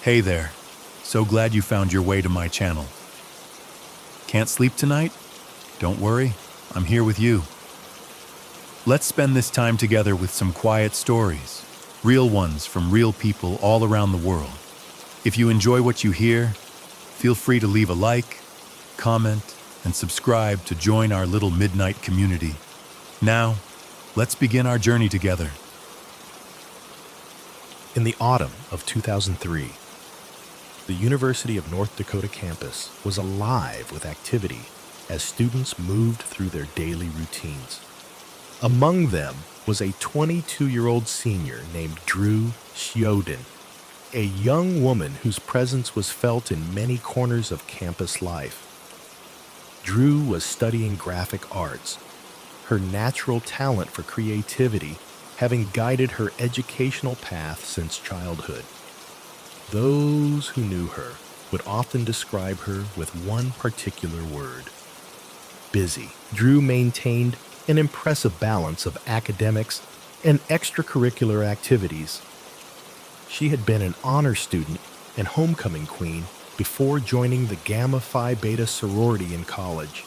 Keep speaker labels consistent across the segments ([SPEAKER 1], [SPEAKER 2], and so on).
[SPEAKER 1] Hey there. So glad you found your way to my channel. Can't sleep tonight? Don't worry, I'm here with you. Let's spend this time together with some quiet stories, real ones from real people all around the world. If you enjoy what you hear, feel free to leave a like, comment, and subscribe to join our little midnight community. Now, let's begin our journey together.
[SPEAKER 2] In the autumn of 2003, the University of North Dakota campus was alive with activity as students moved through their daily routines. Among them was a 22-year-old senior named Drew Shioden, a young woman whose presence was felt in many corners of campus life. Drew was studying graphic arts, her natural talent for creativity having guided her educational path since childhood. Those who knew her would often describe her with one particular word: busy. Drew maintained an impressive balance of academics and extracurricular activities. She had been an honor student and homecoming queen before joining the Gamma Phi Beta sorority in college.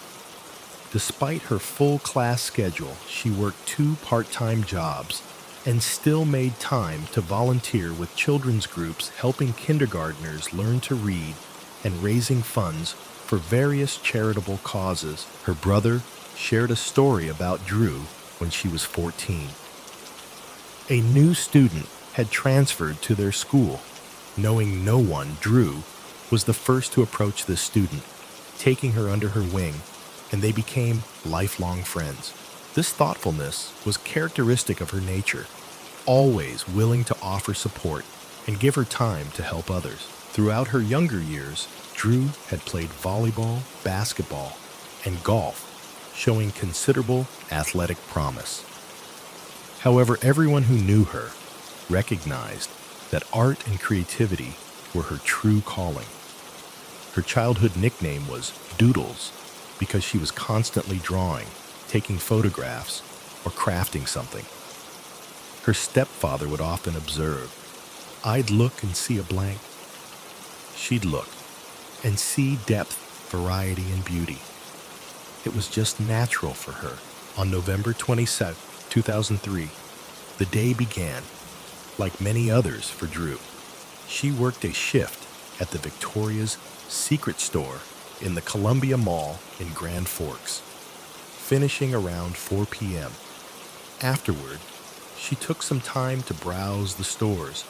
[SPEAKER 2] Despite her full class schedule, she worked 2 part-time jobs and still made time to volunteer with children's groups helping kindergartners learn to read and raising funds for various charitable causes. Her brother shared a story about Drew when she was 14. A new student had transferred to their school. Knowing no one, Drew was the first to approach this student, taking her under her wing, and they became lifelong friends. This thoughtfulness was characteristic of her nature, always willing to offer support and give her time to help others. Throughout her younger years, Drew had played volleyball, basketball, and golf, showing considerable athletic promise. However, everyone who knew her recognized that art and creativity were her true calling. Her childhood nickname was Doodles because she was constantly drawing, taking photographs, or crafting something. Her stepfather would often observe, "I'd look and see a blank. She'd look and see depth, variety, and beauty." It was just natural for her. On November 27, 2003, the day began, like many others for Drew. She worked a shift at the Victoria's Secret store in the Columbia Mall in Grand Forks, finishing around 4 p.m. Afterward, she took some time to browse the stores,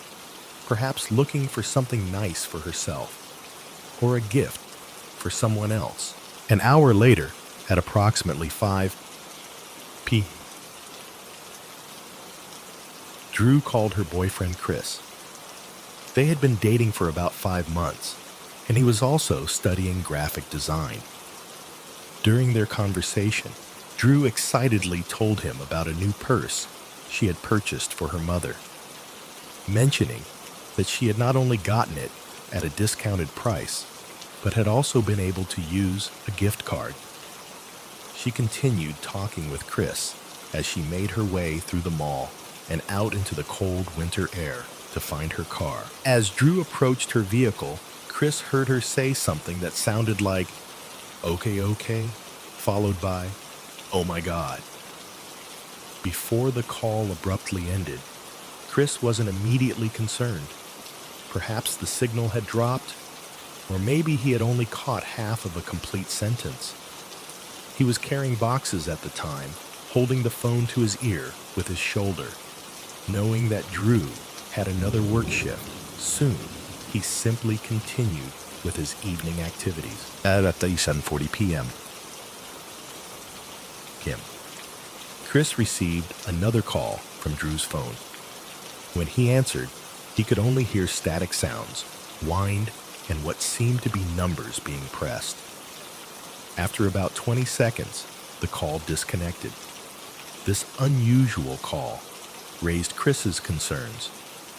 [SPEAKER 2] perhaps looking for something nice for herself or a gift for someone else. An hour later, at approximately 5 p.m., Drew called her boyfriend Chris. They had been dating for about 5 months, and he was also studying graphic design. During their conversation, Drew excitedly told him about a new purse she had purchased for her mother, mentioning that she had not only gotten it at a discounted price, but had also been able to use a gift card. She continued talking with Chris as she made her way through the mall and out into the cold winter air to find her car. As Drew approached her vehicle, Chris heard her say something that sounded like, okay, followed by, "Oh my God." Before the call abruptly ended, Chris wasn't immediately concerned. Perhaps the signal had dropped, or maybe he had only caught half of a complete sentence. He was carrying boxes at the time, holding the phone to his ear with his shoulder. Knowing that Drew had another work shift, soon he simply continued with his evening activities. At 7:40 p.m. Chris received another call from Drew's phone. When he answered, he could only hear static sounds, wind, and what seemed to be numbers being pressed. After about 20 seconds, the call disconnected. This unusual call raised Chris's concerns,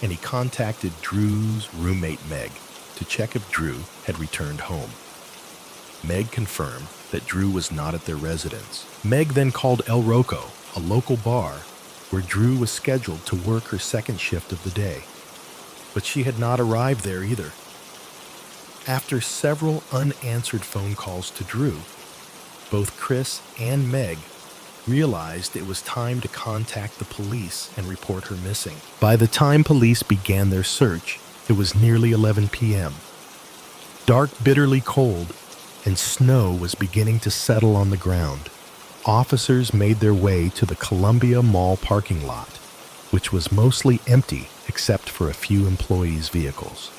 [SPEAKER 2] and he contacted Drew's roommate Meg to check if Drew had returned home. Meg confirmed that Drew was not at their residence. Meg then called El Roco, a local bar where Drew was scheduled to work her second shift of the day. but she had not arrived there either. After several unanswered phone calls to Drew, both Chris and Meg realized it was time to contact the police and report her missing. By the time police began their search, it was nearly 11 p.m. Dark, bitterly cold, and snow was beginning to settle on the ground. Officers made their way to the Columbia Mall parking lot, which was mostly empty except for a few employees' vehicles.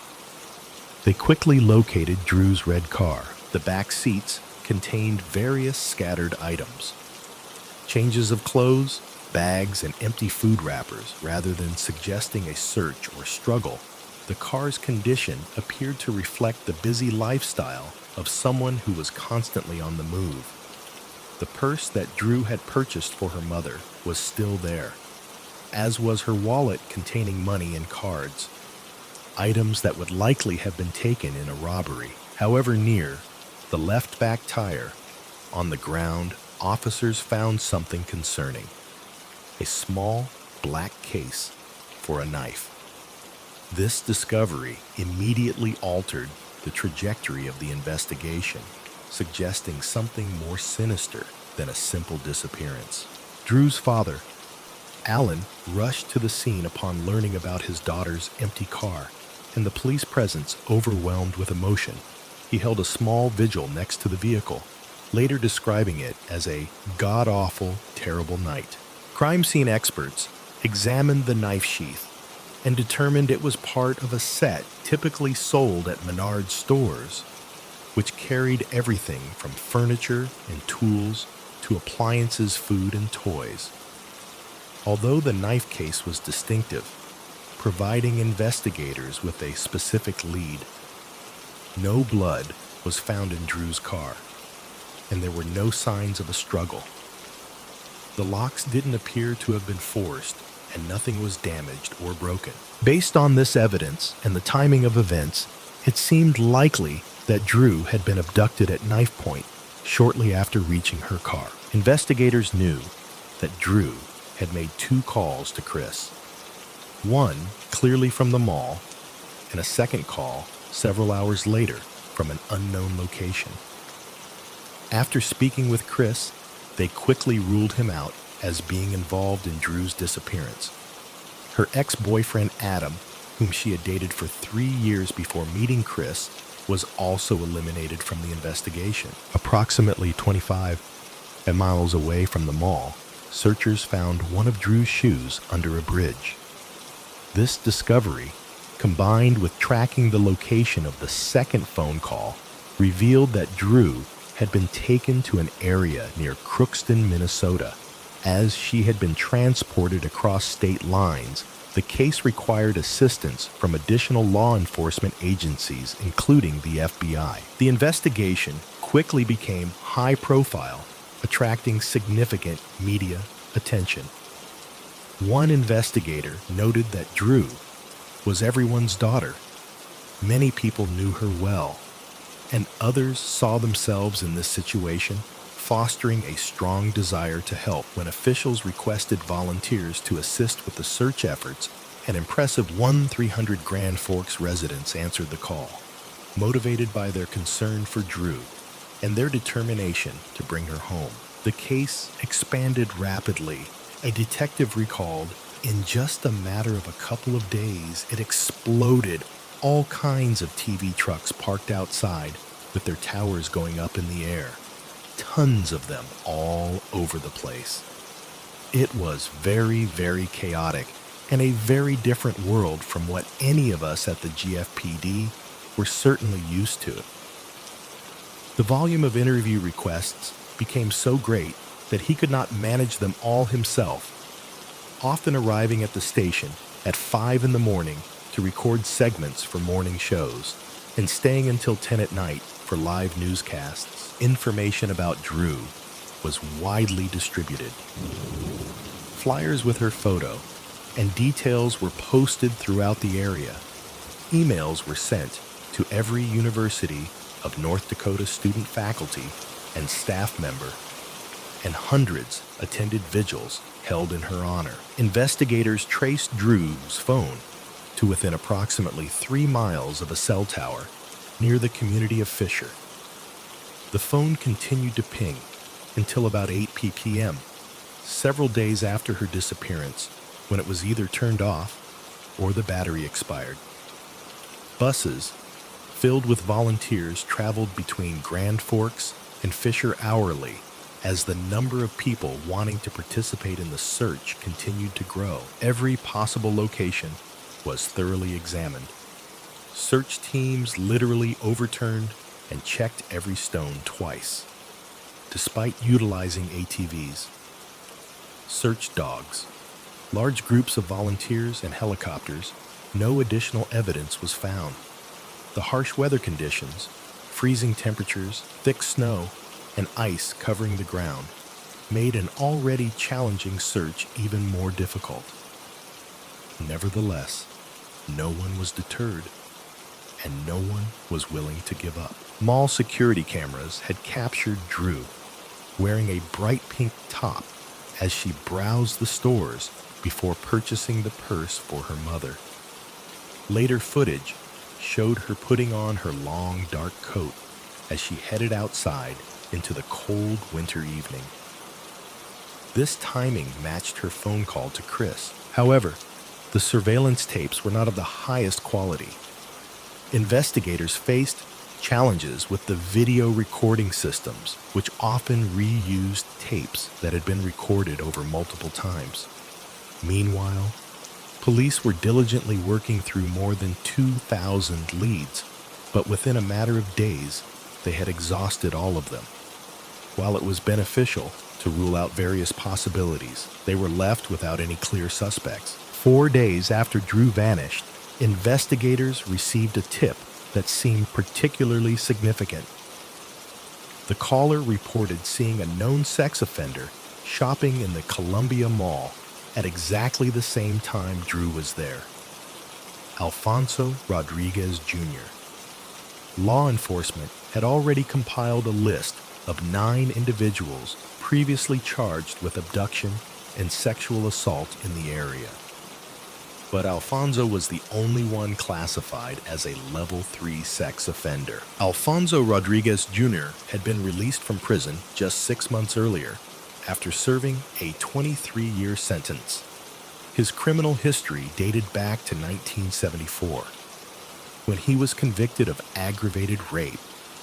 [SPEAKER 2] They quickly located Drew's red car. The back seats contained various scattered items. Changes of clothes, bags, and empty food wrappers. Rather than suggesting a search or struggle, the car's condition appeared to reflect the busy lifestyle of someone who was constantly on the move. The purse that Drew had purchased for her mother was still there, as was her wallet containing money and cards, items that would likely have been taken in a robbery. However, near the left back tire, on the ground, officers found something concerning: a small black case for a knife. This discovery immediately altered the trajectory of the investigation, suggesting something more sinister than a simple disappearance. Drew's father, Alan, rushed to the scene upon learning about his daughter's empty car and the police presence overwhelmed with emotion. He held a small vigil next to the vehicle, later describing it as a god-awful, terrible night. Crime scene experts examined the knife sheath and determined it was part of a set typically sold at Menards stores, which carried everything from furniture and tools to appliances, food, and toys. Although the knife case was distinctive, providing investigators with a specific lead, no blood was found in Drew's car, and there were no signs of a struggle. The locks didn't appear to have been forced, and nothing was damaged or broken. Based on this evidence and the timing of events, it seemed likely that Drew had been abducted at knife point shortly after reaching her car. Investigators knew that Drew had made 2 calls to Chris. One clearly from the mall, and a second call several hours later from an unknown location. After speaking with Chris, they quickly ruled him out as being involved in Drew's disappearance. Her ex-boyfriend Adam, whom she had dated for 3 years before meeting Chris, was also eliminated from the investigation. Approximately 25 miles away from the mall, searchers found one of Drew's shoes under a bridge. This discovery, combined with tracking the location of the second phone call, revealed that Drew had been taken to an area near Crookston, Minnesota. As she had been transported across state lines, the case required assistance from additional law enforcement agencies, including the FBI. The investigation quickly became high profile, attracting significant media attention. One investigator noted that Drew was everyone's daughter. Many people knew her well, and others saw themselves in this situation, fostering a strong desire to help. When officials requested volunteers to assist with the search efforts, an impressive 300 Grand Forks residents answered the call, motivated by their concern for Drew and their determination to bring her home. The case expanded rapidly. A detective recalled, in just a matter of a couple of days, it exploded. All kinds of TV trucks parked outside with their towers going up in the air. Tons of them all over the place. It was very, very chaotic and a very different world from what any of us at the GFPD were certainly used to. The volume of interview requests became so great that he could not manage them all himself, often arriving at the station at 5 in the morning to record segments for morning shows and staying until 10 at night for live newscasts. Information about Drew was widely distributed. Flyers with her photo and details were posted throughout the area. Emails were sent to every University of North Dakota student, faculty, and staff member, and hundreds attended vigils held in her honor. Investigators traced Drew's phone to within approximately 3 miles of a cell tower near the community of Fisher. The phone continued to ping until about 8 p.m., several days after her disappearance, when it was either turned off or the battery expired. Buses filled with volunteers traveled between Grand Forks and Fisher hourly as the number of people wanting to participate in the search continued to grow. Every possible location was thoroughly examined. Search teams literally overturned and checked every stone twice. Despite utilizing ATVs, search dogs, large groups of volunteers, and helicopters, no additional evidence was found. The harsh weather conditions, freezing temperatures, thick snow, and ice covering the ground made an already challenging search even more difficult. Nevertheless, no one was deterred, and no one was willing to give up. Mall security cameras had captured Drew wearing a bright pink top as she browsed the stores before purchasing the purse for her mother. Later footage showed her putting on her long dark coat as she headed outside into the cold winter evening. This timing matched her phone call to Chris. However, the surveillance tapes were not of the highest quality. Investigators faced challenges with the video recording systems, which often reused tapes that had been recorded over multiple times. Meanwhile, police were diligently working through more than 2,000 leads, but within a matter of days, they had exhausted all of them. While it was beneficial to rule out various possibilities, they were left without any clear suspects. 4 days after Drew vanished, investigators received a tip that seemed particularly significant. The caller reported seeing a known sex offender shopping in the Columbia Mall at exactly the same time Drew was there. Alfonso Rodriguez Jr. Law enforcement had already compiled a list of 9 individuals previously charged with abduction and sexual assault in the area. But Alfonso was the only one classified as a level 3 sex offender. Alfonso Rodriguez Jr. had been released from prison just 6 months earlier after serving a 23-year sentence. His criminal history dated back to 1974, when he was convicted of aggravated rape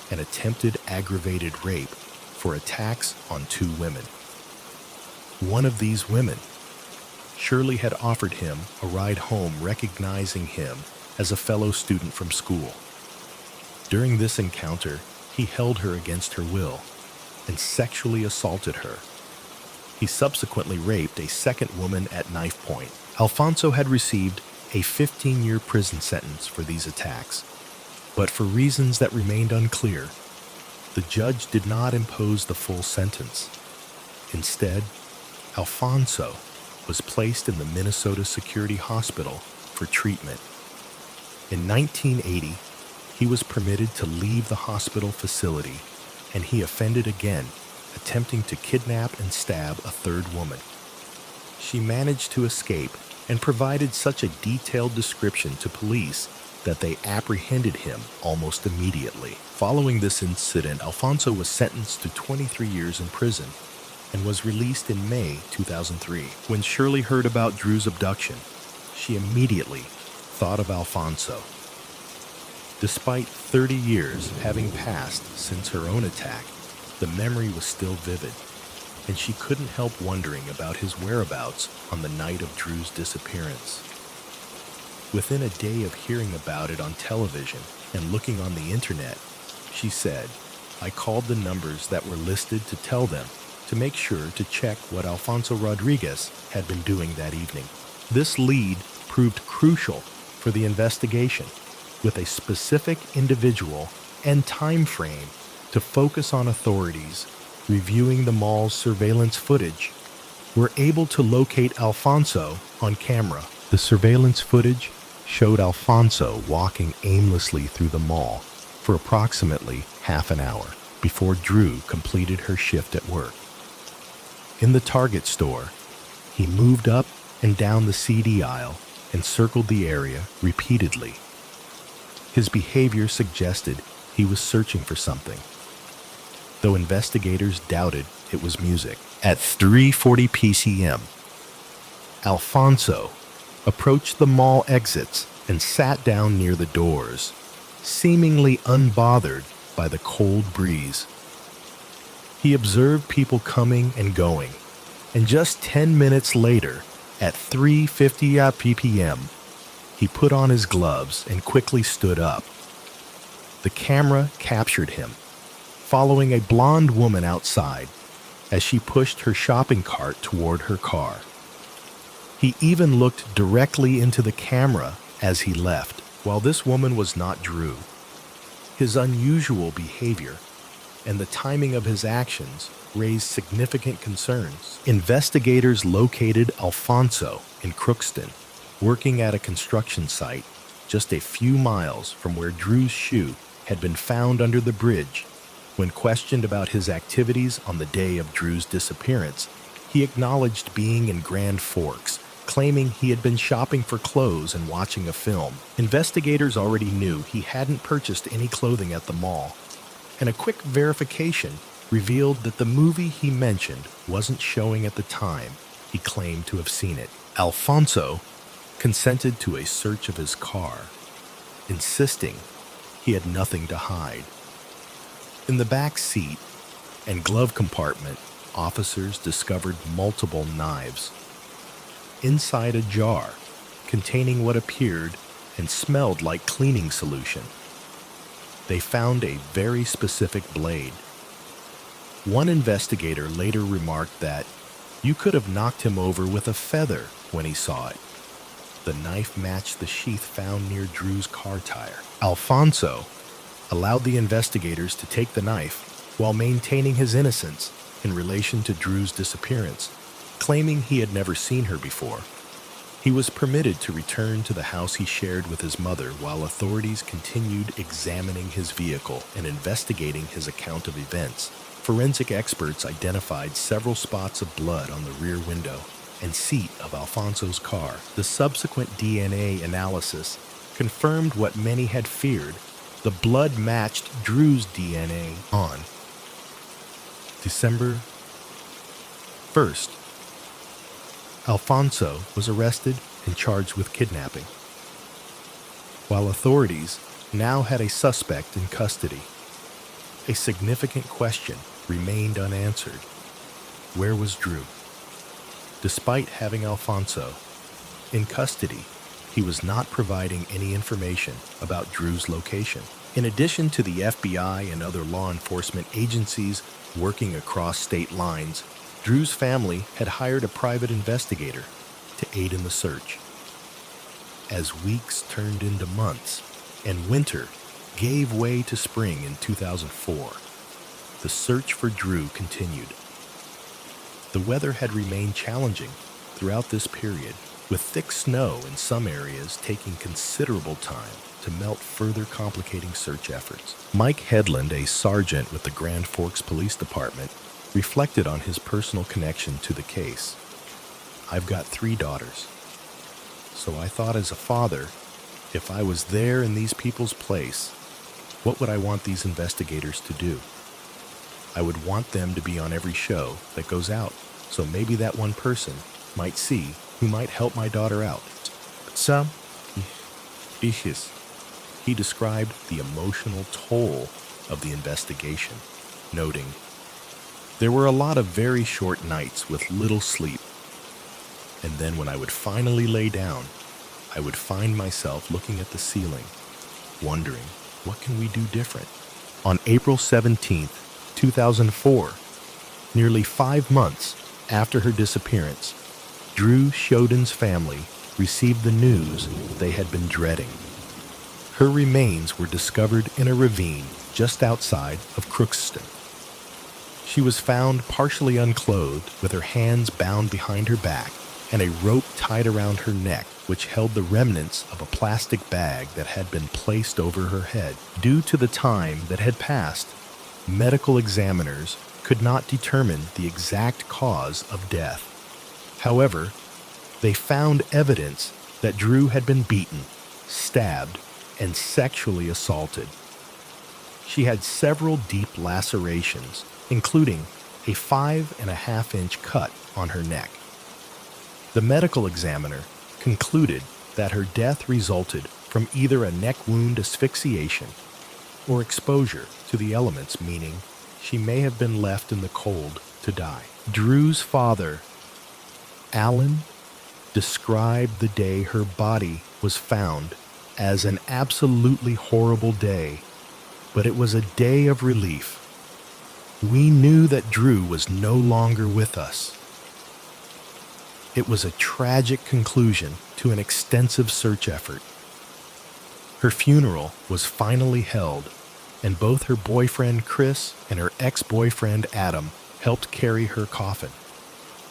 [SPEAKER 2] and attempted aggravated rape for attacks on 2 women. One of these women, Shirley, had offered him a ride home, recognizing him as a fellow student from school. During this encounter, he held her against her will and sexually assaulted her. He subsequently raped a second woman at knife point. Alfonso had received a 15-year prison sentence for these attacks, but for reasons that remained unclear, the judge did not impose the full sentence. Instead, Alfonso was placed in the Minnesota Security Hospital for treatment. In 1980, he was permitted to leave the hospital facility, and he offended again, attempting to kidnap and stab a third woman. She managed to escape and provided such a detailed description to police that they apprehended him almost immediately. Following this incident, Alfonso was sentenced to 23 years in prison and was released in May 2003. When Shirley heard about Drew's abduction, she immediately thought of Alfonso. Despite 30 years having passed since her own attack, the memory was still vivid, and she couldn't help wondering about his whereabouts on the night of Drew's disappearance. Within a day of hearing about it on television and looking on the internet, she said, "I called the numbers that were listed to tell them to make sure to check what Alfonso Rodriguez had been doing that evening." This lead proved crucial for the investigation, with a specific individual and time frame to focus on. Authorities reviewing the mall's surveillance footage were able to locate Alfonso on camera. The surveillance footage showed Alfonso walking aimlessly through the mall for approximately half an hour before Drew completed her shift at work. In the Target store, he moved up and down the CD aisle and circled the area repeatedly. His behavior suggested he was searching for something, though investigators doubted it was music. At 3:40 p.m., Alfonso approached the mall exits and sat down near the doors, seemingly unbothered by the cold breeze. He observed people coming and going, and just 10 minutes later, at 3:50 p.m., he put on his gloves and quickly stood up. The camera captured him, following a blonde woman outside as she pushed her shopping cart toward her car. He even looked directly into the camera as he left. While this woman was not Drew, his unusual behavior and the timing of his actions raised significant concerns. Investigators located Alfonso in Crookston, working at a construction site just a few miles from where Drew's shoe had been found under the bridge. When questioned about his activities on the day of Drew's disappearance, he acknowledged being in Grand Forks, claiming he had been shopping for clothes and watching a film. Investigators already knew he hadn't purchased any clothing at the mall, and a quick verification revealed that the movie he mentioned wasn't showing at the time he claimed to have seen it. Alfonso consented to a search of his car, insisting he had nothing to hide. In the back seat and glove compartment, officers discovered multiple knives. Inside a jar containing what appeared and smelled like cleaning solution, they found a very specific blade. One investigator later remarked that you could have knocked him over with a feather when he saw it. The knife matched the sheath found near Drew's car tire. Alfonso allowed the investigators to take the knife while maintaining his innocence in relation to Drew's disappearance, claiming he had never seen her before. He was permitted to return to the house he shared with his mother while authorities continued examining his vehicle and investigating his account of events. Forensic experts identified several spots of blood on the rear window and seat of Alfonso's car. The subsequent DNA analysis confirmed what many had feared. The blood matched Drew's DNA. On December 1st, Alfonso was arrested and charged with kidnapping, while authorities now had a suspect in custody. A significant question remained unanswered. Where was Drew? Despite having Alfonso in custody, he was not providing any information about Drew's location. In addition to the FBI and other law enforcement agencies working across state lines, Drew's family had hired a private investigator to aid in the search. As weeks turned into months and winter gave way to spring in 2004, the search for Drew continued. The weather had remained challenging throughout this period, with thick snow in some areas taking considerable time to melt, further complicating search efforts. Mike Headland, a sergeant with the Grand Forks Police Department, reflected on his personal connection to the case. I've got 3 daughters, so I thought as a father, if I was there in these people's place, what would I want these investigators to do? I would want them to be on every show that goes out, so maybe that one person might see who might help my daughter out. Some issues. He described the emotional toll of the investigation, noting, "There were a lot of very short nights with little sleep, and then when I would finally lay down, I would find myself looking at the ceiling, wondering, what can we do different?" On April 17th, 2004, nearly 5 months after her disappearance, Drew Shoden's family received the news they had been dreading. Her remains were discovered in a ravine just outside of Crookston. She was found partially unclothed, with her hands bound behind her back and a rope tied around her neck, which held the remnants of a plastic bag that had been placed over her head. Due to the time that had passed, medical examiners could not determine the exact cause of death. However, they found evidence that Drew had been beaten, stabbed, and sexually assaulted. She had several deep lacerations, including a 5.5-inch cut on her neck. The medical examiner concluded that her death resulted from either a neck wound asphyxiation or exposure to the elements, meaning she may have been left in the cold to die. Drew's father, Alan, described the day her body was found as an absolutely horrible day, but it was a day of relief. We knew that Drew was no longer with us. It was a tragic conclusion to an extensive search effort. Her funeral was finally held, and both her boyfriend Chris and her ex-boyfriend Adam helped carry her coffin.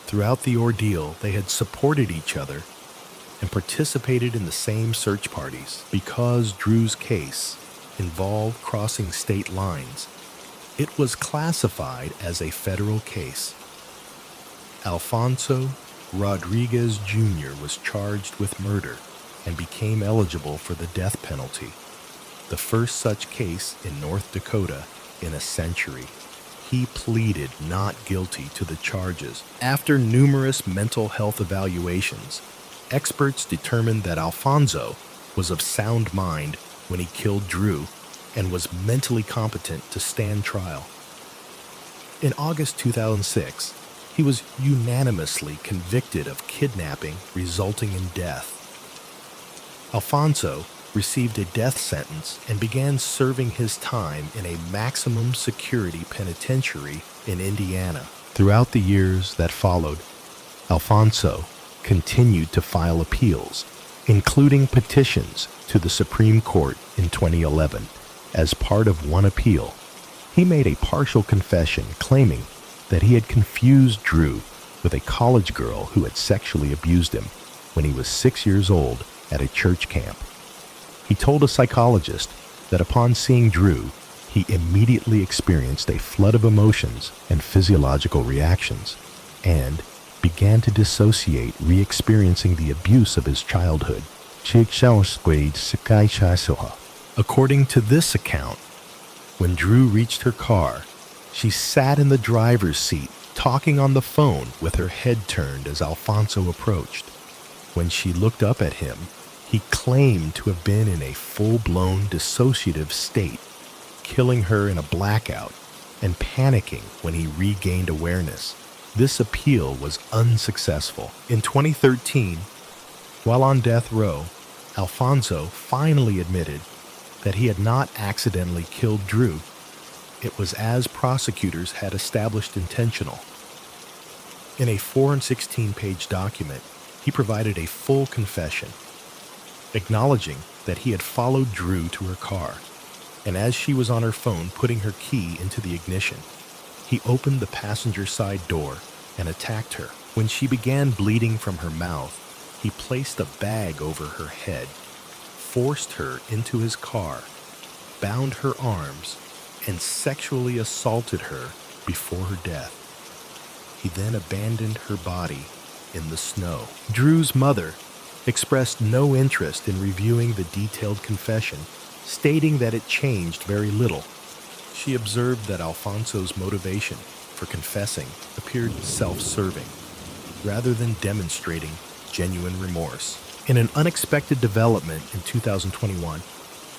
[SPEAKER 2] Throughout the ordeal, they had supported each other and participated in the same search parties. Because Drew's case involved crossing state lines, it was classified as a federal case. Alfonso Rodriguez Jr. was charged with murder and became eligible for the death penalty, the first such case in North Dakota in a century. He pleaded not guilty to the charges. After numerous mental health evaluations, experts determined that Alfonso was of sound mind when he killed Drew and was mentally competent to stand trial. In August 2006, he was unanimously convicted of kidnapping resulting in death. Alfonso received a death sentence and began serving his time in a maximum security penitentiary in Indiana. Throughout the years that followed, Alfonso continued to file appeals, including petitions to the Supreme Court in 2011. As part of one appeal, he made a partial confession claiming that he had confused Drew with a college girl who had sexually abused him when he was 6 years old at a church camp. He told a psychologist that upon seeing Drew, he immediately experienced a flood of emotions and physiological reactions, and began to dissociate, re-experiencing the abuse of his childhood. According to this account, when Drew reached her car, she sat in the driver's seat, talking on the phone with her head turned as Alfonso approached. When she looked up at him, he claimed to have been in a full-blown dissociative state, killing her in a blackout and panicking when he regained awareness. This appeal was unsuccessful. In 2013, while on death row, Alfonso finally admitted that he had not accidentally killed Drew. It was as prosecutors had established intentional. In a 416-page document, he provided a full confession, acknowledging that he had followed Drew to her car, and as she was on her phone putting her key into the ignition, he opened the passenger side door and attacked her. When she began bleeding from her mouth, he placed a bag over her head, forced her into his car, bound her arms, and sexually assaulted her before her death. He then abandoned her body in the snow. Drew's mother expressed no interest in reviewing the detailed confession, stating that it changed very little. She observed that Alfonso's motivation for confessing appeared self-serving, rather than demonstrating genuine remorse. In an unexpected development in 2021,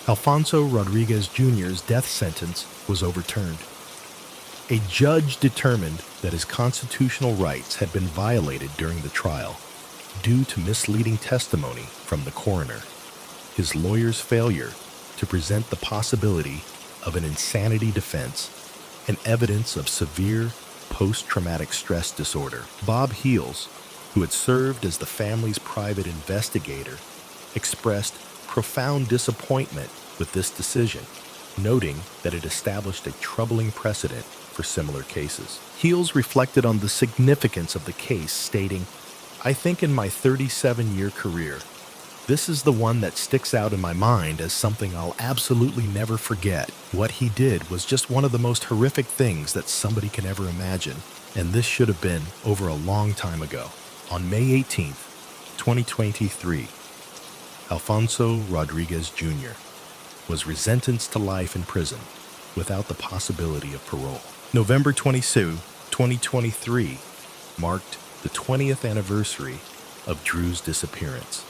[SPEAKER 2] Alfonso Rodriguez Jr.'s death sentence was overturned. A judge determined that his constitutional rights had been violated during the trial due to misleading testimony from the coroner, his lawyer's failure to present the possibility of an insanity defense, and evidence of severe post-traumatic stress disorder. Bob Heels, who had served as the family's private investigator, expressed profound disappointment with this decision, noting that it established a troubling precedent for similar cases. Heels reflected on the significance of the case, stating, "I think in my 37-year career, this is the one that sticks out in my mind as something I'll absolutely never forget. What he did was just one of the most horrific things that somebody can ever imagine, and this should have been over a long time ago." On May 18th, 2023, Alfonso Rodriguez Jr., was sentenced to life in prison without the possibility of parole. November 22, 2023 marked the 20th anniversary of Drew's disappearance,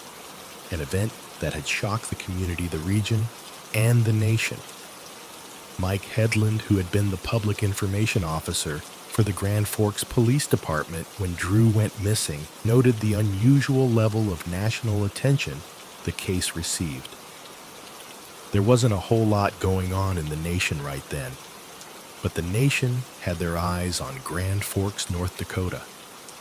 [SPEAKER 2] an event that had shocked the community, the region, and the nation. Mike Headland, who had been the public information officer for the Grand Forks Police Department when Drew went missing, noted the unusual level of national attention the case received. There wasn't a whole lot going on in the nation right then, but the nation had their eyes on Grand Forks, North Dakota.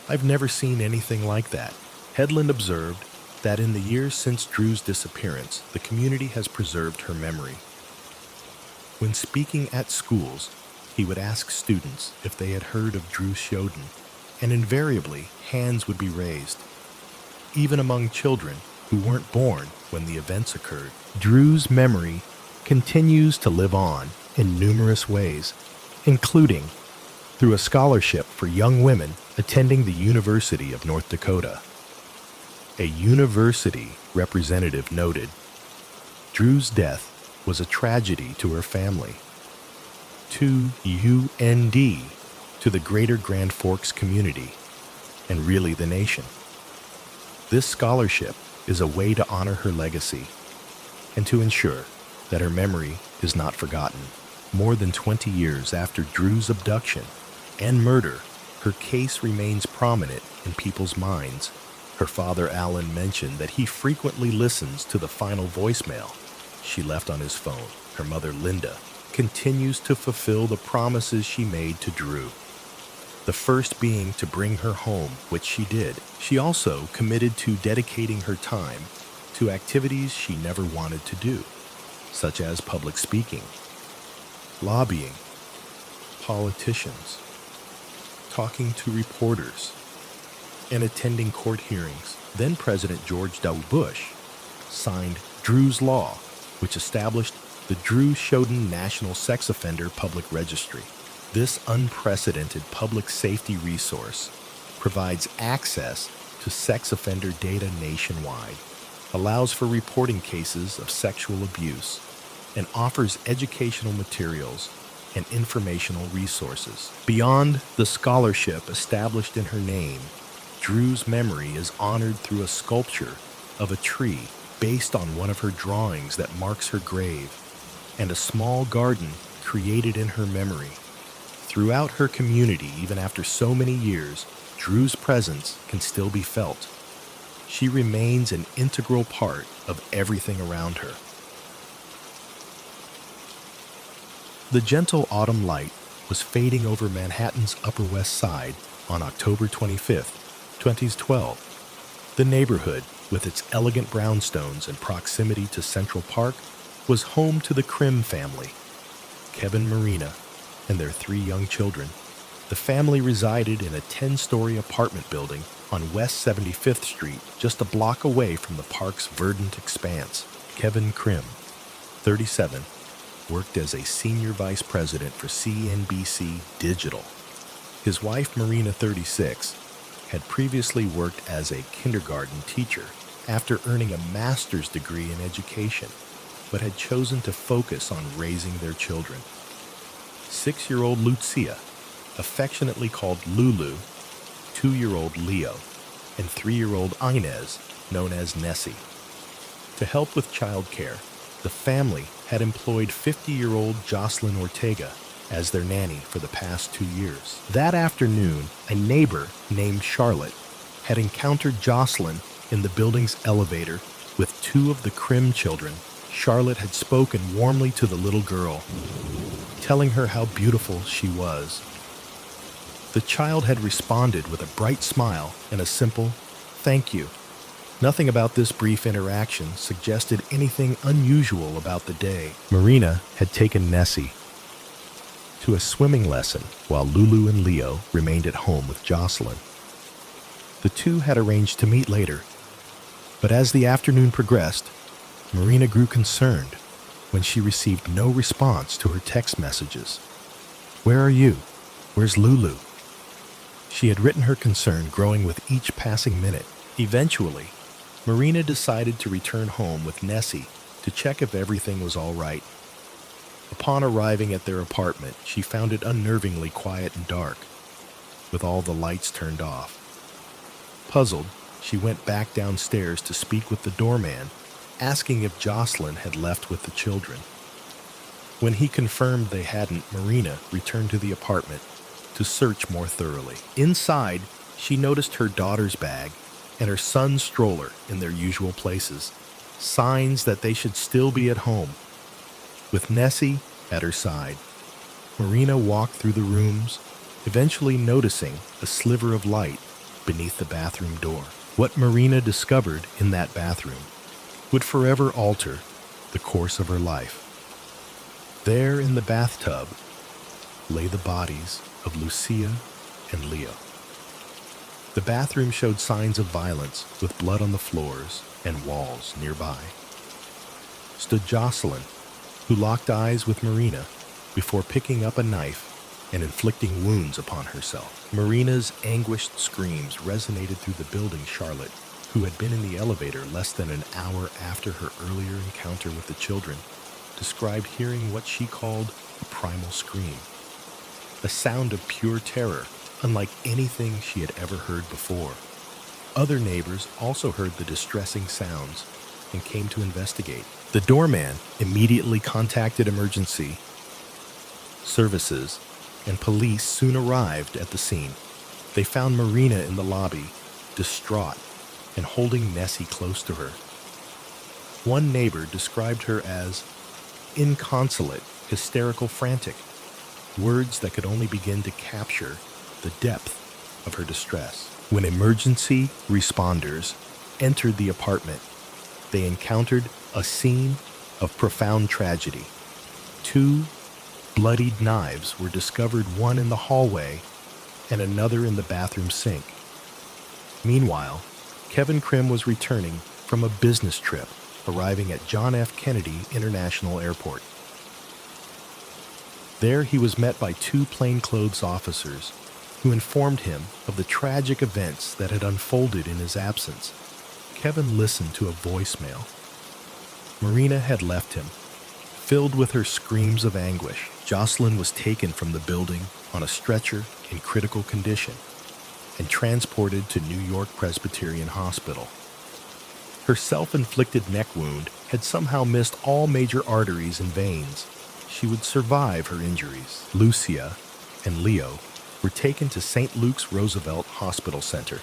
[SPEAKER 2] I've never seen anything like that. Headland observed that in the years since Drew's disappearance, the community has preserved her memory. When speaking at schools, he would ask students if they had heard of Drew Shoden, and invariably hands would be raised. Even among children who weren't born when the events occurred, Drew's memory continues to live on in numerous ways, including through a scholarship for young women attending the University of North Dakota. A university representative noted, Drew's death was a tragedy to her family, to UND, to the greater Grand Forks community, and really the nation. This scholarship is a way to honor her legacy and to ensure that her memory is not forgotten. More than 20 years after Drew's abduction and murder, her case remains prominent in people's minds. Her father, Alan, mentioned that he frequently listens to the final voicemail she left on his phone. Her mother, Linda, continues to fulfill the promises she made to Drew, the first being to bring her home, which she did. She also committed to dedicating her time to activities she never wanted to do, such as public speaking, lobbying, politicians, talking to reporters, and attending court hearings. Then President George W. Bush signed Drew's Law, which established the Drew Shoden National Sex Offender Public Registry. This unprecedented public safety resource provides access to sex offender data nationwide, allows for reporting cases of sexual abuse, and offers educational materials and informational resources. Beyond the scholarship established in her name, Drew's memory is honored through a sculpture of a tree based on one of her drawings that marks her grave, and a small garden created in her memory. Throughout her community, even after so many years, Drew's presence can still be felt. She remains an integral part of everything around her. The gentle autumn light was fading over Manhattan's Upper West Side on October 25, 2012. The neighborhood, with its elegant brownstones and proximity to Central Park, was home to the Krim family, Kevin Marina, and their 3 young children. The family resided in a 10-story apartment building on West 75th Street, just a block away from the park's verdant expanse. Kevin Krim, 37, worked as a senior vice president for CNBC Digital. His wife, Marina, 36, had previously worked as a kindergarten teacher after earning a master's degree in education, but had chosen to focus on raising their children. 6-year-old Lucia, affectionately called Lulu, 2-year-old Leo, and 3-year-old Inez, known as Nessie. To help with childcare, the family had employed 50-year-old Jocelyn Ortega as their nanny for the past 2 years. That afternoon, a neighbor named Charlotte had encountered Jocelyn in the building's elevator with 2 of the Krim children. Charlotte had spoken warmly to the little girl, telling her how beautiful she was. The child had responded with a bright smile and a simple, "Thank you." Nothing about this brief interaction suggested anything unusual about the day. Marina had taken Nessie to a swimming lesson while Lulu and Leo remained at home with Jocelyn. The two had arranged to meet later, but as the afternoon progressed, Marina grew concerned when she received no response to her text messages. "Where are you? Where's Lulu?" She had written her concern growing with each passing minute. Eventually, Marina decided to return home with Nessie to check if everything was all right. Upon arriving at their apartment, she found it unnervingly quiet and dark, with all the lights turned off. Puzzled, she went back downstairs to speak with the doorman, asking if Jocelyn had left with the children. When he confirmed they hadn't, Marina returned to the apartment to search more thoroughly. Inside, she noticed her daughter's bag and her son's stroller in their usual places, signs that they should still be at home. With Nessie at her side, Marina walked through the rooms, eventually noticing a sliver of light beneath the bathroom door. What Marina discovered in that bathroom would forever alter the course of her life. There in the bathtub lay the bodies of Lucia and Leo. The bathroom showed signs of violence, with blood on the floors and walls nearby. Stood Jocelyn, who locked eyes with Marina before picking up a knife and inflicting wounds upon herself. Marina's anguished screams resonated through the building. Charlotte, who had been in the elevator less than an hour after her earlier encounter with the children, described hearing what she called a primal scream, a sound of pure terror unlike anything she had ever heard before. Other neighbors also heard the distressing sounds and came to investigate. The doorman immediately contacted emergency services, and police soon arrived at the scene. They found Marina in the lobby, distraught and holding Nessie close to her. One neighbor described her as inconsolate, hysterical, frantic, words that could only begin to capture the depth of her distress. When emergency responders entered the apartment, they encountered a scene of profound tragedy. 2 bloodied knives were discovered, one in the hallway and another in the bathroom sink. Meanwhile, Kevin Krim was returning from a business trip, arriving at John F. Kennedy International Airport. There he was met by 2 plainclothes officers who informed him of the tragic events that had unfolded in his absence. Kevin listened to a voicemail. Marina had left him. Filled with her screams of anguish, Jocelyn was taken from the building on a stretcher in critical condition and transported to New York Presbyterian Hospital. Her self-inflicted neck wound had somehow missed all major arteries and veins. She would survive her injuries. Lucia and Leo were taken to St. Luke's Roosevelt Hospital Center,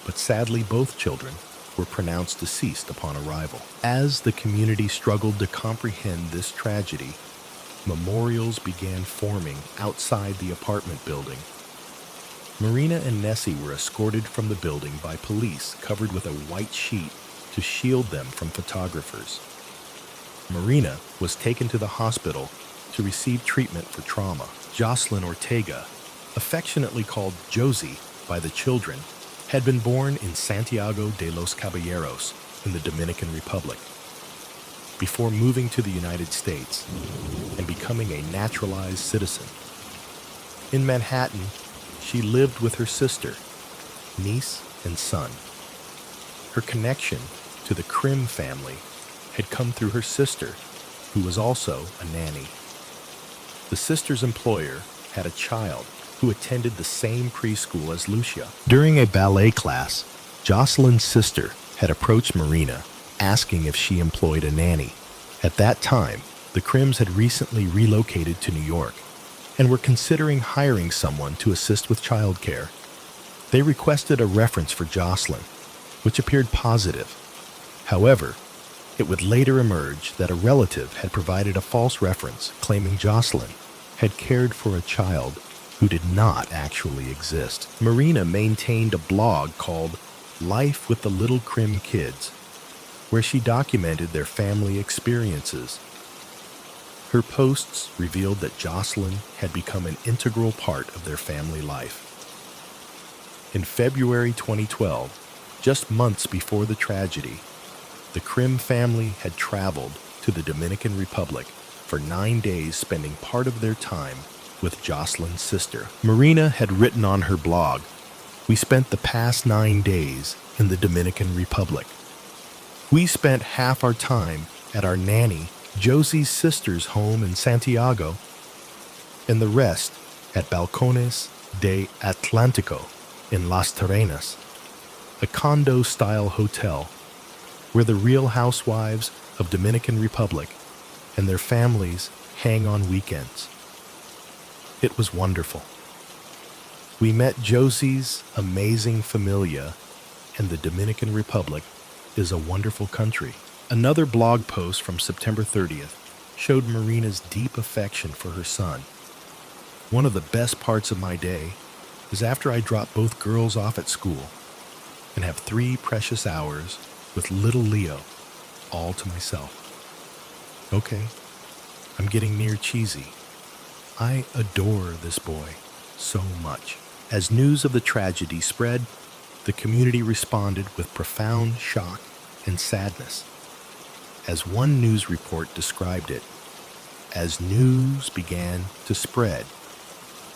[SPEAKER 2] but sadly both children were pronounced deceased upon arrival. As the community struggled to comprehend this tragedy, memorials began forming outside the apartment building. Marina and Nessie were escorted from the building by police covered with a white sheet to shield them from photographers. Marina was taken to the hospital to receive treatment for trauma. Jocelyn Ortega, affectionately called Josie by the children, had been born in Santiago de los Caballeros in the Dominican Republic, before moving to the United States and becoming a naturalized citizen. In Manhattan, she lived with her sister, niece, and son. Her connection to the Krim family had come through her sister, who was also a nanny. The sister's employer had a child who attended the same preschool as Lucia. During a ballet class, Jocelyn's sister had approached Marina, asking if she employed a nanny. At that time, the Krims had recently relocated to New York and were considering hiring someone to assist with childcare. They requested a reference for Jocelyn, which appeared positive. However, it would later emerge that a relative had provided a false reference claiming Jocelyn had cared for a child who did not actually exist. Marina maintained a blog called Life with the Little Krim Kids, where she documented their family experiences. Her posts revealed that Jocelyn had become an integral part of their family life. In February 2012, just months before the tragedy, the Krim family had traveled to the Dominican Republic for 9 days, spending part of their time with Jocelyn's sister. Marina had written on her blog, "We spent the past 9 days in the Dominican Republic. We spent half our time at our nanny, Josie's sister's home in Santiago, and the rest at Balcones de Atlántico in Las Terrenas, a condo-style hotel where the real housewives of Dominican Republic and their families hang on weekends. It was wonderful. We met Josie's amazing familia, and the Dominican Republic is a wonderful country. Another blog post from September 30th showed Marina's deep affection for her son. One of the best parts of my day is after I drop both girls off at school and have 3 precious hours with little Leo all to myself. Okay, I'm getting near cheesy. I adore this boy so much. As news of the tragedy spread, the community responded with profound shock and sadness. As one news report described it, as news began to spread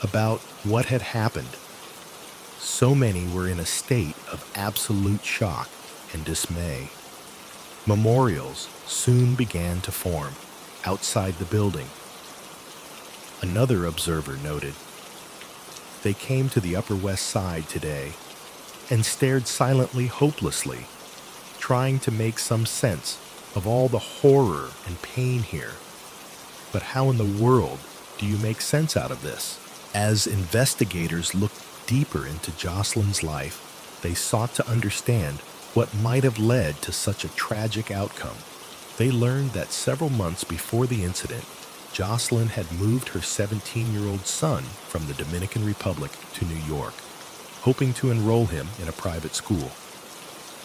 [SPEAKER 2] about what had happened, so many were in a state of absolute shock and dismay. Memorials soon began to form outside the building. Another observer noted, "They came to the Upper West Side today and stared silently, hopelessly, trying to make some sense of all the horror and pain here. But how in the world do you make sense out of this?" As investigators looked deeper into Jocelyn's life, they sought to understand what might have led to such a tragic outcome. They learned that several months before the incident, Jocelyn had moved her 17-year-old son from the Dominican Republic to New York, hoping to enroll him in a private school.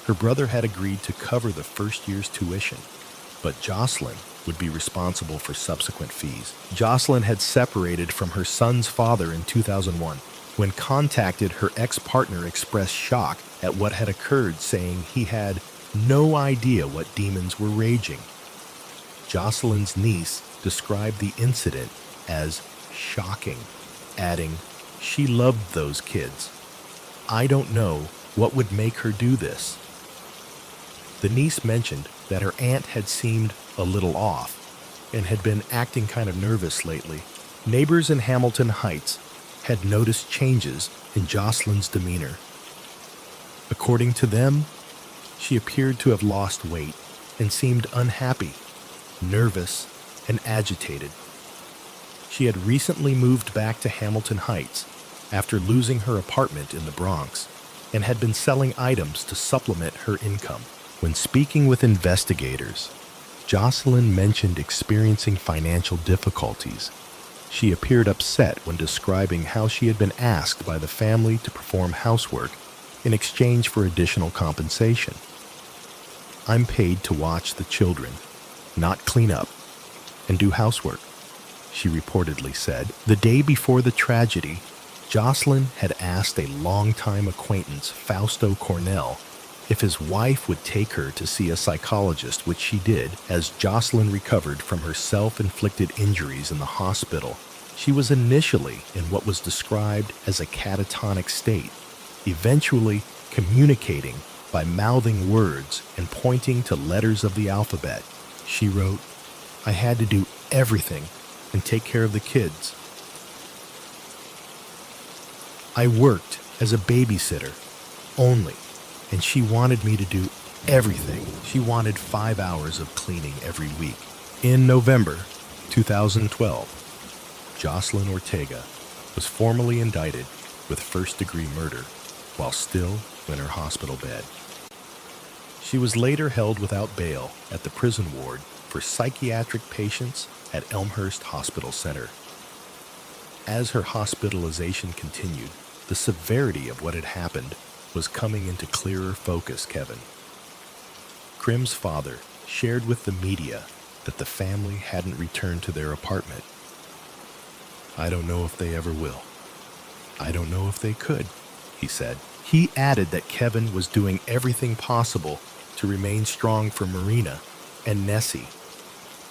[SPEAKER 2] Her brother had agreed to cover the first year's tuition, but Jocelyn would be responsible for subsequent fees. Jocelyn had separated from her son's father in 2001. When contacted, her ex-partner expressed shock at what had occurred, saying he had no idea what demons were raging. Jocelyn's niece described the incident as shocking, adding, "She loved those kids. I don't know what would make her do this." The niece mentioned that her aunt had seemed a little off and had been acting kind of nervous lately. Neighbors in Hamilton Heights had noticed changes in Jocelyn's demeanor. According to them, she appeared to have lost weight and seemed unhappy, nervous, and agitated. She had recently moved back to Hamilton Heights after losing her apartment in the Bronx and had been selling items to supplement her income. When speaking with investigators, Jocelyn mentioned experiencing financial difficulties. She appeared upset when describing how she had been asked by the family to perform housework in exchange for additional compensation. "I'm paid to watch the children, not clean up, and do housework," she reportedly said. The day before the tragedy, Jocelyn had asked a longtime acquaintance, Fausto Cornell, if his wife would take her to see a psychologist, which she did. As Jocelyn recovered from her self-inflicted injuries in the hospital, she was initially in what was described as a catatonic state, eventually communicating by mouthing words and pointing to letters of the alphabet. She wrote, "I had to do everything and take care of the kids. I worked as a babysitter only, and she wanted me to do everything. She wanted 5 hours of cleaning every week." In November 2012, Jocelyn Ortega was formally indicted with first-degree murder while still in her hospital bed. She was later held without bail at the prison ward for psychiatric patients at Elmhurst Hospital Center. As her hospitalization continued, the severity of what had happened was coming into clearer focus, Kevin. Krim's father shared with the media that the family hadn't returned to their apartment. "I don't know if they ever will. I don't know if they could," he said. He added that Kevin was doing everything possible to remain strong for Marina and Nessie,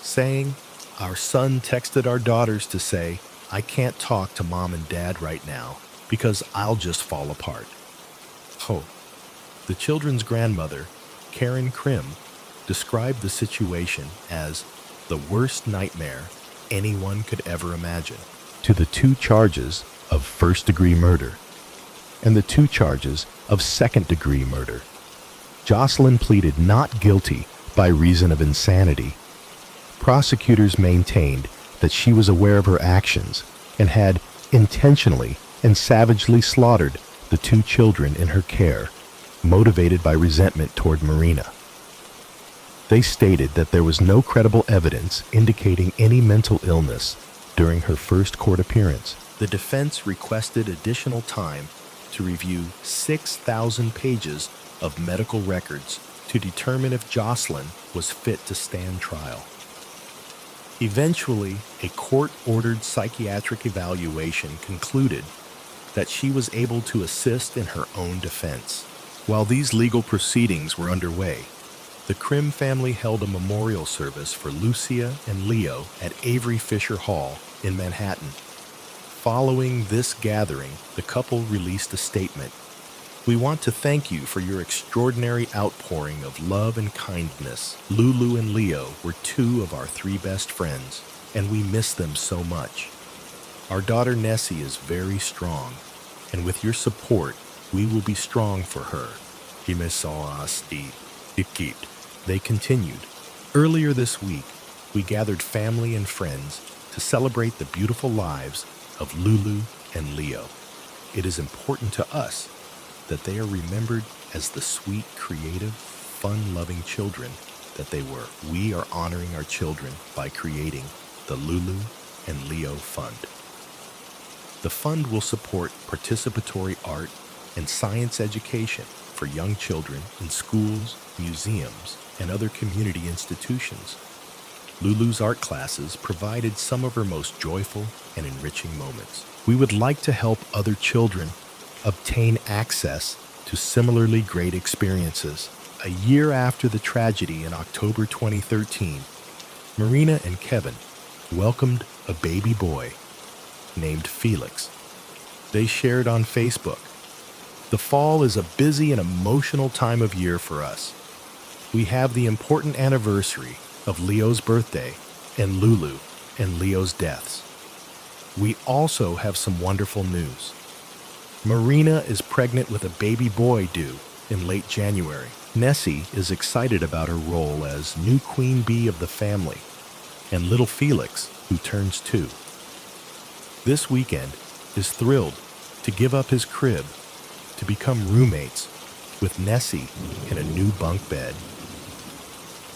[SPEAKER 2] saying, "Our son texted our daughters to say, 'I can't talk to mom and dad right now because I'll just fall apart.'" Oh, the children's grandmother, Karen Krim, described the situation as the worst nightmare anyone could ever imagine, to the 2 charges of first-degree murder and the 2 charges of second-degree murder. Jocelyn pleaded not guilty by reason of insanity. Prosecutors maintained that she was aware of her actions and had intentionally and savagely slaughtered the 2 children in her care, motivated by resentment toward Marina. They stated that there was no credible evidence indicating any mental illness during her first court appearance. The defense requested additional time to review 6,000 pages of medical records to determine if Jocelyn was fit to stand trial. Eventually, a court-ordered psychiatric evaluation concluded that she was able to assist in her own defense. While these legal proceedings were underway, the Krim family held a memorial service for Lucia and Leo at Avery Fisher Hall in Manhattan. Following this gathering, the couple released a statement. "We want to thank you for your extraordinary outpouring of love and kindness. Lulu and Leo were 2 of our 3 best friends, and we miss them so much. Our daughter Nessie is very strong, and with your support, we will be strong for her." They continued. "Earlier this week, we gathered family and friends to celebrate the beautiful lives of Lulu and Leo. It is important to us that they are remembered as the sweet, creative, fun-loving children that they were. We are honoring our children by creating the Lulu and Leo Fund. The fund will support participatory art and science education for young children in schools, museums, and other community institutions. Lulu's art classes provided some of her most joyful and enriching moments. We would like to help other children obtain access to similarly great experiences. A year after the tragedy in October 2013, Marina and Kevin welcomed a baby boy named Felix. They shared on Facebook, "The fall is a busy and emotional time of year for us. We have the important anniversary of Leo's birthday and Lulu and Leo's deaths. We also have some wonderful news. Marina is pregnant with a baby boy due in late January. Nessie is excited about her role as new queen bee of the family, and little Felix, who turns 2. This weekend is thrilled to give up his crib to become roommates with Nessie in a new bunk bed.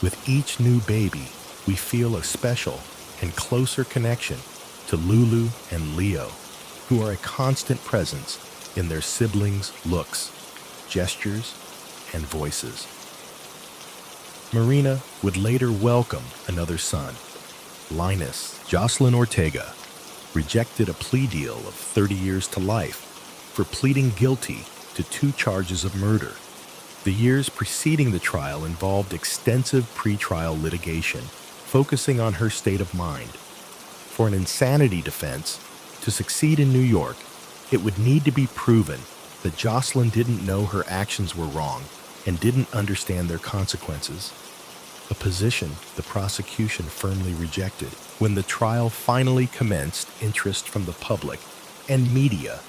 [SPEAKER 2] With each new baby, we feel a special and closer connection to Lulu and Leo, who are a constant presence in their siblings' looks, gestures, and voices." Marina would later welcome another son, Linus. Jocelyn Ortega rejected a plea deal of 30 years to life for pleading guilty to 2 charges of murder. The years preceding the trial involved extensive pretrial litigation, focusing on her state of mind. For an insanity defense to succeed in New York, it would need to be proven that Jocelyn didn't know her actions were wrong and didn't understand their consequences, a position the prosecution firmly rejected. When the trial finally commenced, interest from the public and media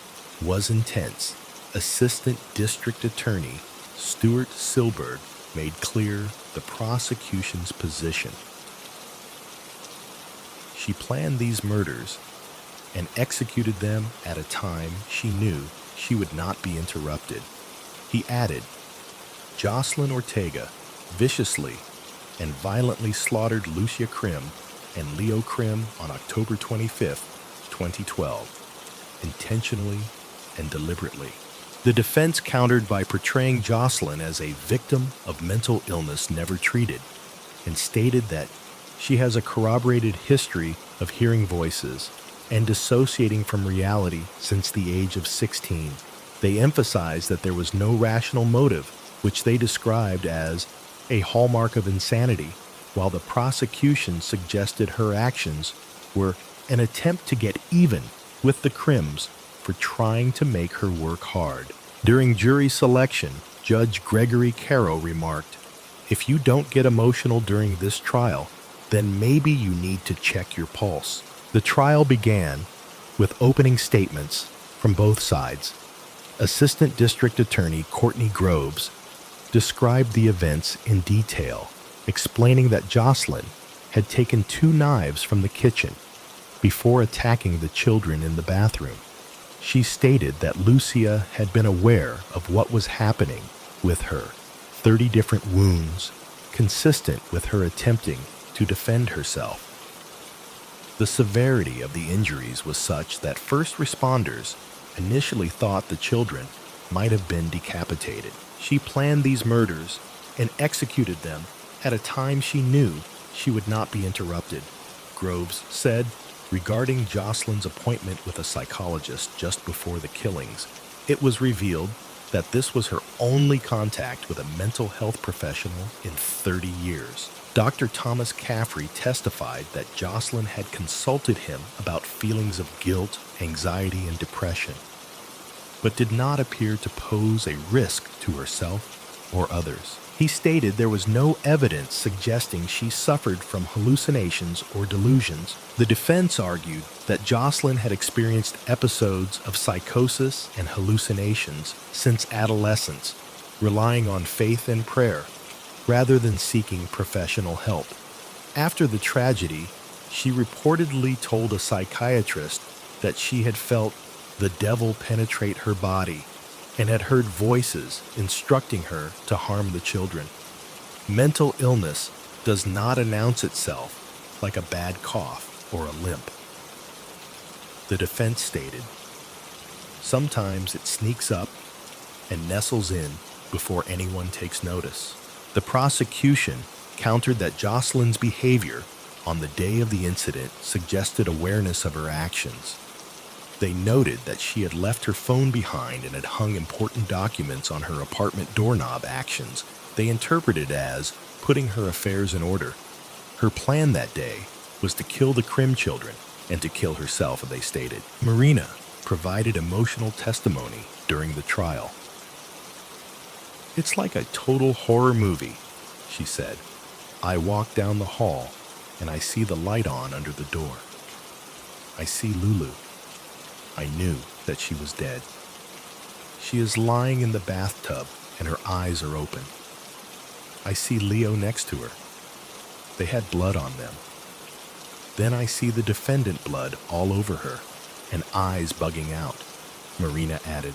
[SPEAKER 2] was intense. Assistant District Attorney Stuart Silberg made clear the prosecution's position. She planned these murders and executed them at a time she knew she would not be interrupted. He added, "Jocelyn Ortega viciously and violently slaughtered Lucia Krim and Leo Krim on October 25, 2012, intentionally and deliberately." The defense countered by portraying Jocelyn as a victim of mental illness never treated, and stated that she has a corroborated history of hearing voices and dissociating from reality since the age of 16. They emphasized that there was no rational motive, which they described as a hallmark of insanity, while the prosecution suggested her actions were an attempt to get even with the Krims for trying to make her work hard. During jury selection, Judge Gregory Caro remarked, If you don't get emotional during this trial, then maybe you need to check your pulse. The trial began with opening statements from both sides. Assistant District Attorney Courtney Groves described the events in detail, explaining that Jocelyn had taken 2 knives from the kitchen before attacking the children in the bathroom. She stated that Lucia had been aware of what was happening with her, 30 different wounds, consistent with her attempting to defend herself. The severity of the injuries was such that first responders initially thought the children might have been decapitated. She planned these murders and executed them at a time she knew she would not be interrupted. Groves said regarding Jocelyn's appointment with a psychologist just before the killings, it was revealed that this was her only contact with a mental health professional in 30 years. Dr. Thomas Caffrey testified that Jocelyn had consulted him about feelings of guilt, anxiety, and depression, but did not appear to pose a risk to herself or others. He stated there was no evidence suggesting she suffered from hallucinations or delusions. The defense argued that Jocelyn had experienced episodes of psychosis and hallucinations since adolescence, relying on faith and prayer rather than seeking professional help. After the tragedy, she reportedly told a psychiatrist that she had felt the devil penetrate her body and had heard voices instructing her to harm the children. Mental illness does not announce itself like a bad cough or a limp. The defense stated, sometimes it sneaks up and nestles in before anyone takes notice. The prosecution countered that Jocelyn's behavior on the day of the incident suggested awareness of her actions. They noted that she had left her phone behind and had hung important documents on her apartment doorknob. Actions they interpreted as putting her affairs in order. Her plan that day was to kill the Krim children and to kill herself, they stated. Marina provided emotional testimony during the trial. It's like a total horror movie, she said. I walk down the hall and I see the light on under the door. I see Lulu. I knew that she was dead. She is lying in the bathtub and her eyes are open. I see Leo next to her. They had blood on them. Then I see the defendant blood all over her and eyes bugging out, Marina added.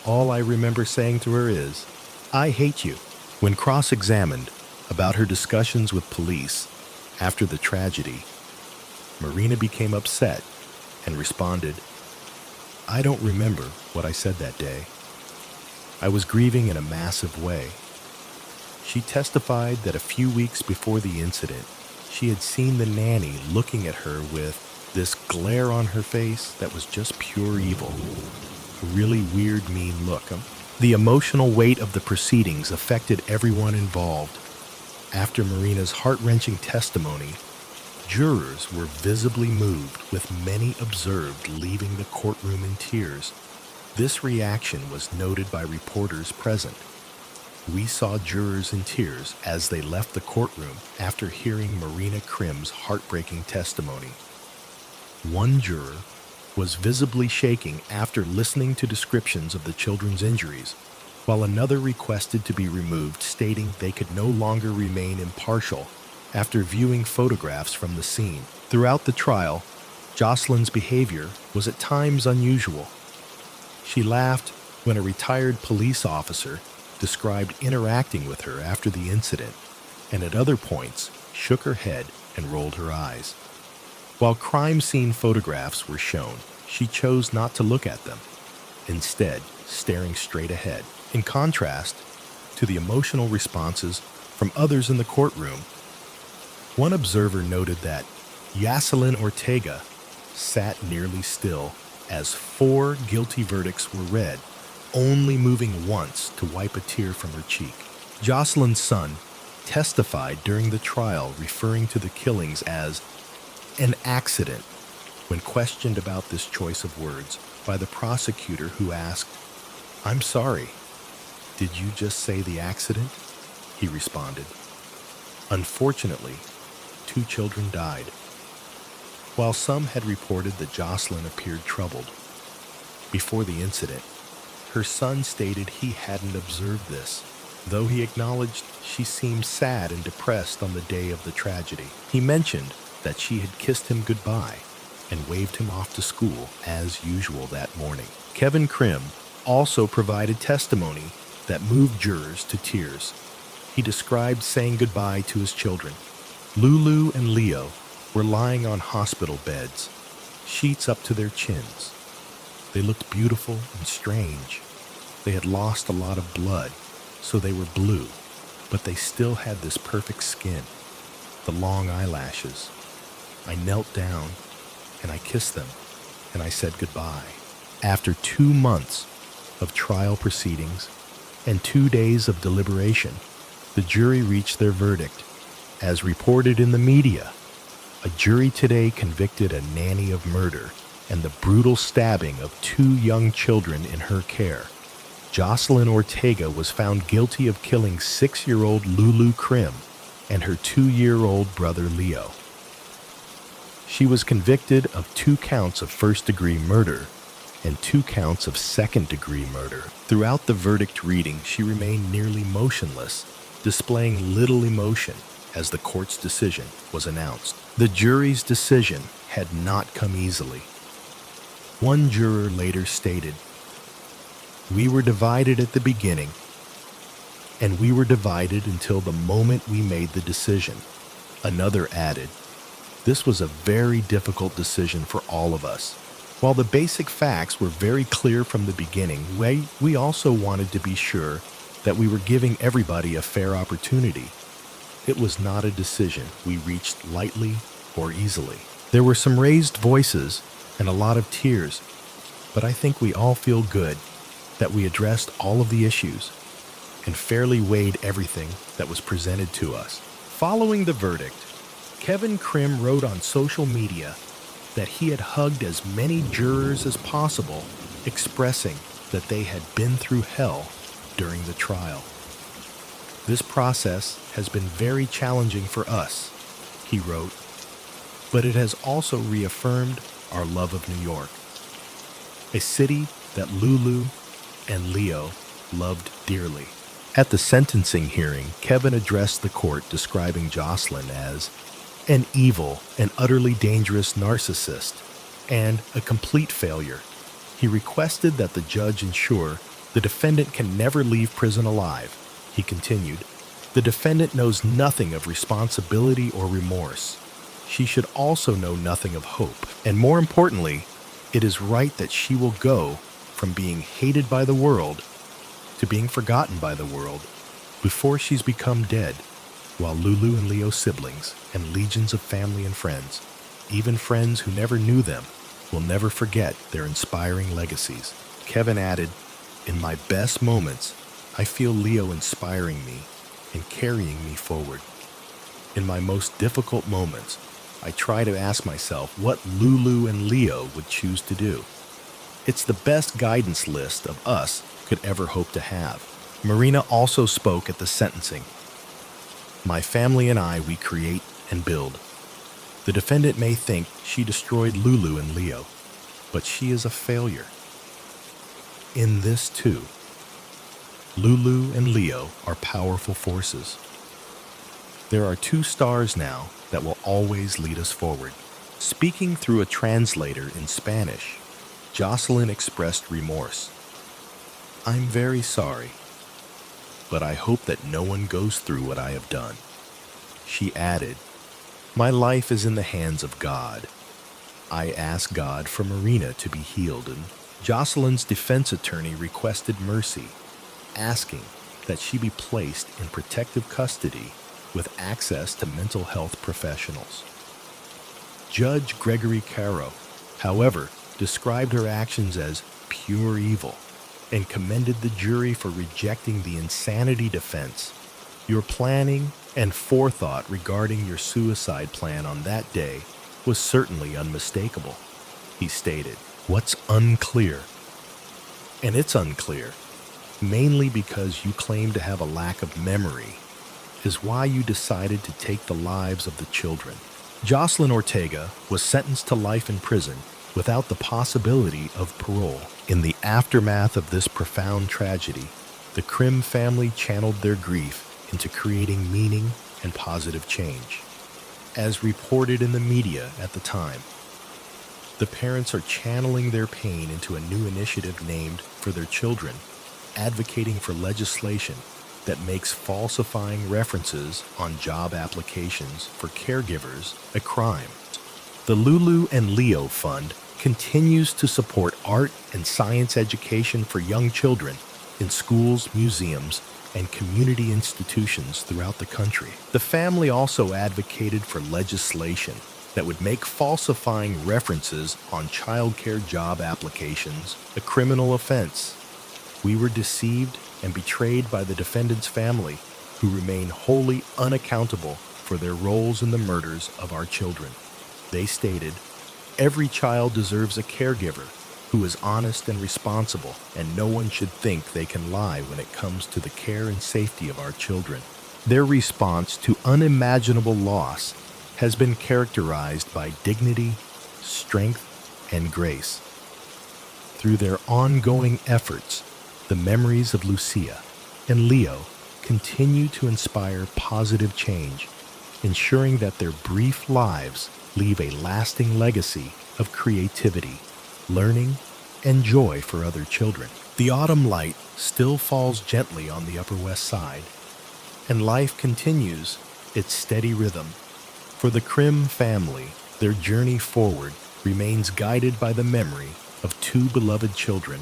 [SPEAKER 2] All I remember saying to her is, I hate you. When cross-examined about her discussions with police after the tragedy, Marina became upset and responded, I don't remember what I said that day. I was grieving in a massive way. She testified that a few weeks before the incident, she had seen the nanny looking at her with this glare on her face that was just pure evil. A really weird, mean look. The emotional weight of the proceedings affected everyone involved. After Marina's heart-wrenching testimony, jurors were visibly moved, with many observed leaving the courtroom in tears. This reaction was noted by reporters present. We saw jurors in tears as they left the courtroom after hearing Marina Krim's heartbreaking testimony. One juror was visibly shaking after listening to descriptions of the children's injuries, while another requested to be removed, stating they could no longer remain impartial after viewing photographs from the scene. Throughout the trial, Jocelyn's behavior was at times unusual. She laughed when a retired police officer described interacting with her after the incident, and at other points shook her head and rolled her eyes. While crime scene photographs were shown, she chose not to look at them, instead staring straight ahead. In contrast to the emotional responses from others in the courtroom, one observer noted that Yaselin Ortega sat nearly still as 4 guilty verdicts were read, only moving once to wipe a tear from her cheek. Jocelyn's son testified during the trial, referring to the killings as an accident when questioned about this choice of words by the prosecutor, who asked, I'm sorry, did you just say the accident? he responded. Unfortunately, 2 children died. While some had reported that Jocelyn appeared troubled before the incident, her son stated he hadn't observed this, though he acknowledged she seemed sad and depressed on the day of the tragedy. He mentioned that she had kissed him goodbye and waved him off to school as usual that morning. Kevin Krim also provided testimony that moved jurors to tears. He described saying goodbye to his children. Lulu and Leo were lying on hospital beds, sheets up to their chins. They looked beautiful and strange. They had lost a lot of blood, so they were blue, but they still had this perfect skin, the long eyelashes. I knelt down and I kissed them and I said goodbye. After 2 months of trial proceedings and 2 days of deliberation, the jury reached their verdict. As reported in the media, a jury today convicted a nanny of murder and the brutal stabbing of 2 young children in her care. Jocelyn Ortega was found guilty of killing 6-year-old Lulu Krim and her 2-year-old brother Leo. She was convicted of 2 counts of first-degree murder and 2 counts of second-degree murder. Throughout the verdict reading, she remained nearly motionless, displaying little emotion as the court's decision was announced. The jury's decision had not come easily. One juror later stated, "We were divided at the beginning, and we were divided until the moment we made the decision." Another added, "This was a very difficult decision for all of us. While the basic facts were very clear from the beginning, we also wanted to be sure that we were giving everybody a fair opportunity. It was not a decision we reached lightly or easily. There were some raised voices and a lot of tears, but I think we all feel good that we addressed all of the issues and fairly weighed everything that was presented to us." Following the verdict, Kevin Krim wrote on social media that he had hugged as many jurors as possible, expressing that they had been through hell during the trial. "This process has been very challenging for us," he wrote, "but it has also reaffirmed our love of New York, a city that Lulu and Leo loved dearly." At the sentencing hearing, Kevin addressed the court describing Jocelyn as an evil and utterly dangerous narcissist and a complete failure. He requested that the judge ensure the defendant can never leave prison alive. He continued, "The defendant knows nothing of responsibility or remorse. She should also know nothing of hope. And more importantly, it is right that she will go from being hated by the world to being forgotten by the world before she's become dead, while Lulu and Leo's siblings and legions of family and friends, even friends who never knew them, will never forget their inspiring legacies." Kevin added, "In my best moments, I feel Leo inspiring me and carrying me forward. In my most difficult moments, I try to ask myself what Lulu and Leo would choose to do. It's the best guidance list of us could ever hope to have." Marina also spoke at the sentencing. "My family and I, we create and build. The defendant may think she destroyed Lulu and Leo, but she is a failure. In this too, Lulu and Leo are powerful forces. There are 2 stars now that will always lead us forward." Speaking through a translator in Spanish, Jocelyn expressed remorse. "I'm very sorry, but I hope that no one goes through what I have done." She added, "My life is in the hands of God. I ask God for Marina to be healed." And Jocelyn's defense attorney requested mercy, asking that she be placed in protective custody with access to mental health professionals. Judge Gregory Caro, however, described her actions as pure evil and commended the jury for rejecting the insanity defense. "Your planning and forethought regarding your suicide plan on that day was certainly unmistakable," he stated. "What's unclear? And it's unclear, mainly because you claim to have a lack of memory is why you decided to take the lives of the children. Jocelyn Ortega was sentenced to life in prison without the possibility of parole. In the aftermath of this profound tragedy, the Krim family channeled their grief into creating meaning and positive change. As reported in the media at the time, the parents are channeling their pain into a new initiative named For Their Children, advocating for legislation that makes falsifying references on job applications for caregivers a crime. The Lulu and Leo Fund continues to support art and science education for young children in schools, museums, and community institutions throughout the country. The family also advocated for legislation that would make falsifying references on childcare job applications a criminal offense. We were deceived and betrayed by the defendant's family, who remain wholly unaccountable for their roles in the murders of our children. They stated, "Every child deserves a caregiver who is honest and responsible, and no one should think they can lie when it comes to the care and safety of our children." Their response to unimaginable loss has been characterized by dignity, strength, and grace. Through their ongoing efforts, the memories of Lucia and Leo continue to inspire positive change, ensuring that their brief lives leave a lasting legacy of creativity, learning, and joy for other children. The autumn light still falls gently on the Upper West Side, and life continues its steady rhythm. For the Krim family, their journey forward remains guided by the memory of two beloved children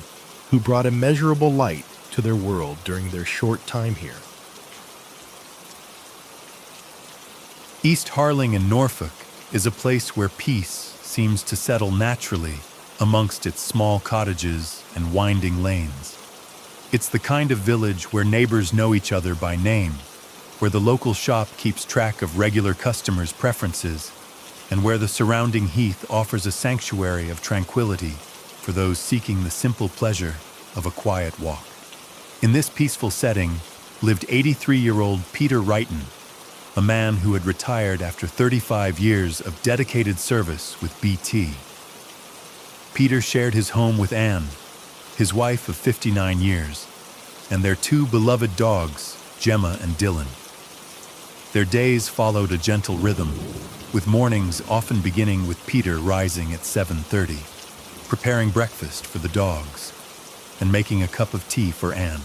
[SPEAKER 2] who brought immeasurable light to their world during their short time here.
[SPEAKER 1] East Harling in Norfolk is a place where peace seems to settle naturally amongst its small cottages and winding lanes. It's the kind of village where neighbors know each other by name, where the local shop keeps track of regular customers' preferences, and where the surrounding heath offers a sanctuary of tranquility for those seeking the simple pleasure of a quiet walk. In this peaceful setting lived 83-year-old Peter Wrighton, a man who had retired after 35 years of dedicated service with BT. Peter shared his home with Anne, his wife of 59 years, and their two beloved dogs, Gemma and Dylan. Their days followed a gentle rhythm, with mornings often beginning with Peter rising at 7:30, preparing breakfast for the dogs, and making a cup of tea for Anne.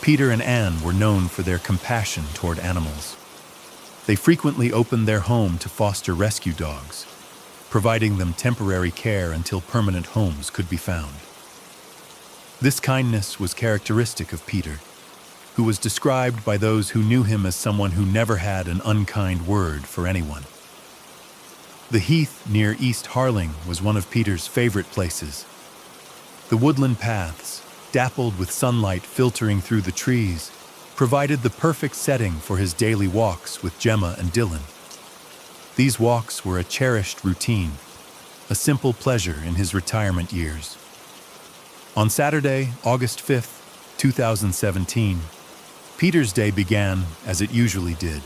[SPEAKER 1] Peter and Anne were known for their compassion toward animals. They frequently opened their home to foster rescue dogs, providing them temporary care until permanent homes could be found. This kindness was characteristic of Peter, who was described by those who knew him as someone who never had an unkind word for anyone. The heath near East Harling was one of Peter's favorite places. The woodland paths, dappled with sunlight filtering through the trees, provided the perfect setting for his daily walks with Gemma and Dylan. These walks were a cherished routine, a simple pleasure in his retirement years. On Saturday, August 5th, 2017, Peter's day began as it usually did.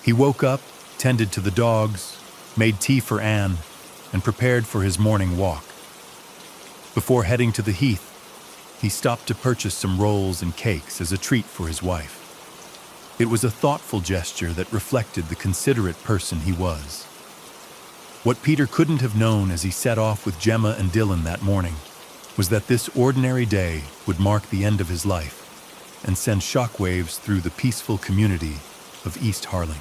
[SPEAKER 1] He woke up, tended to the dogs, made tea for Anne, and prepared for his morning walk. Before heading to the heath, he stopped to purchase some rolls and cakes as a treat for his wife. It was a thoughtful gesture that reflected the considerate person he was. What Peter couldn't have known as he set off with Gemma and Dylan that morning was that this ordinary day would mark the end of his life and send shockwaves through the peaceful community of East Harling.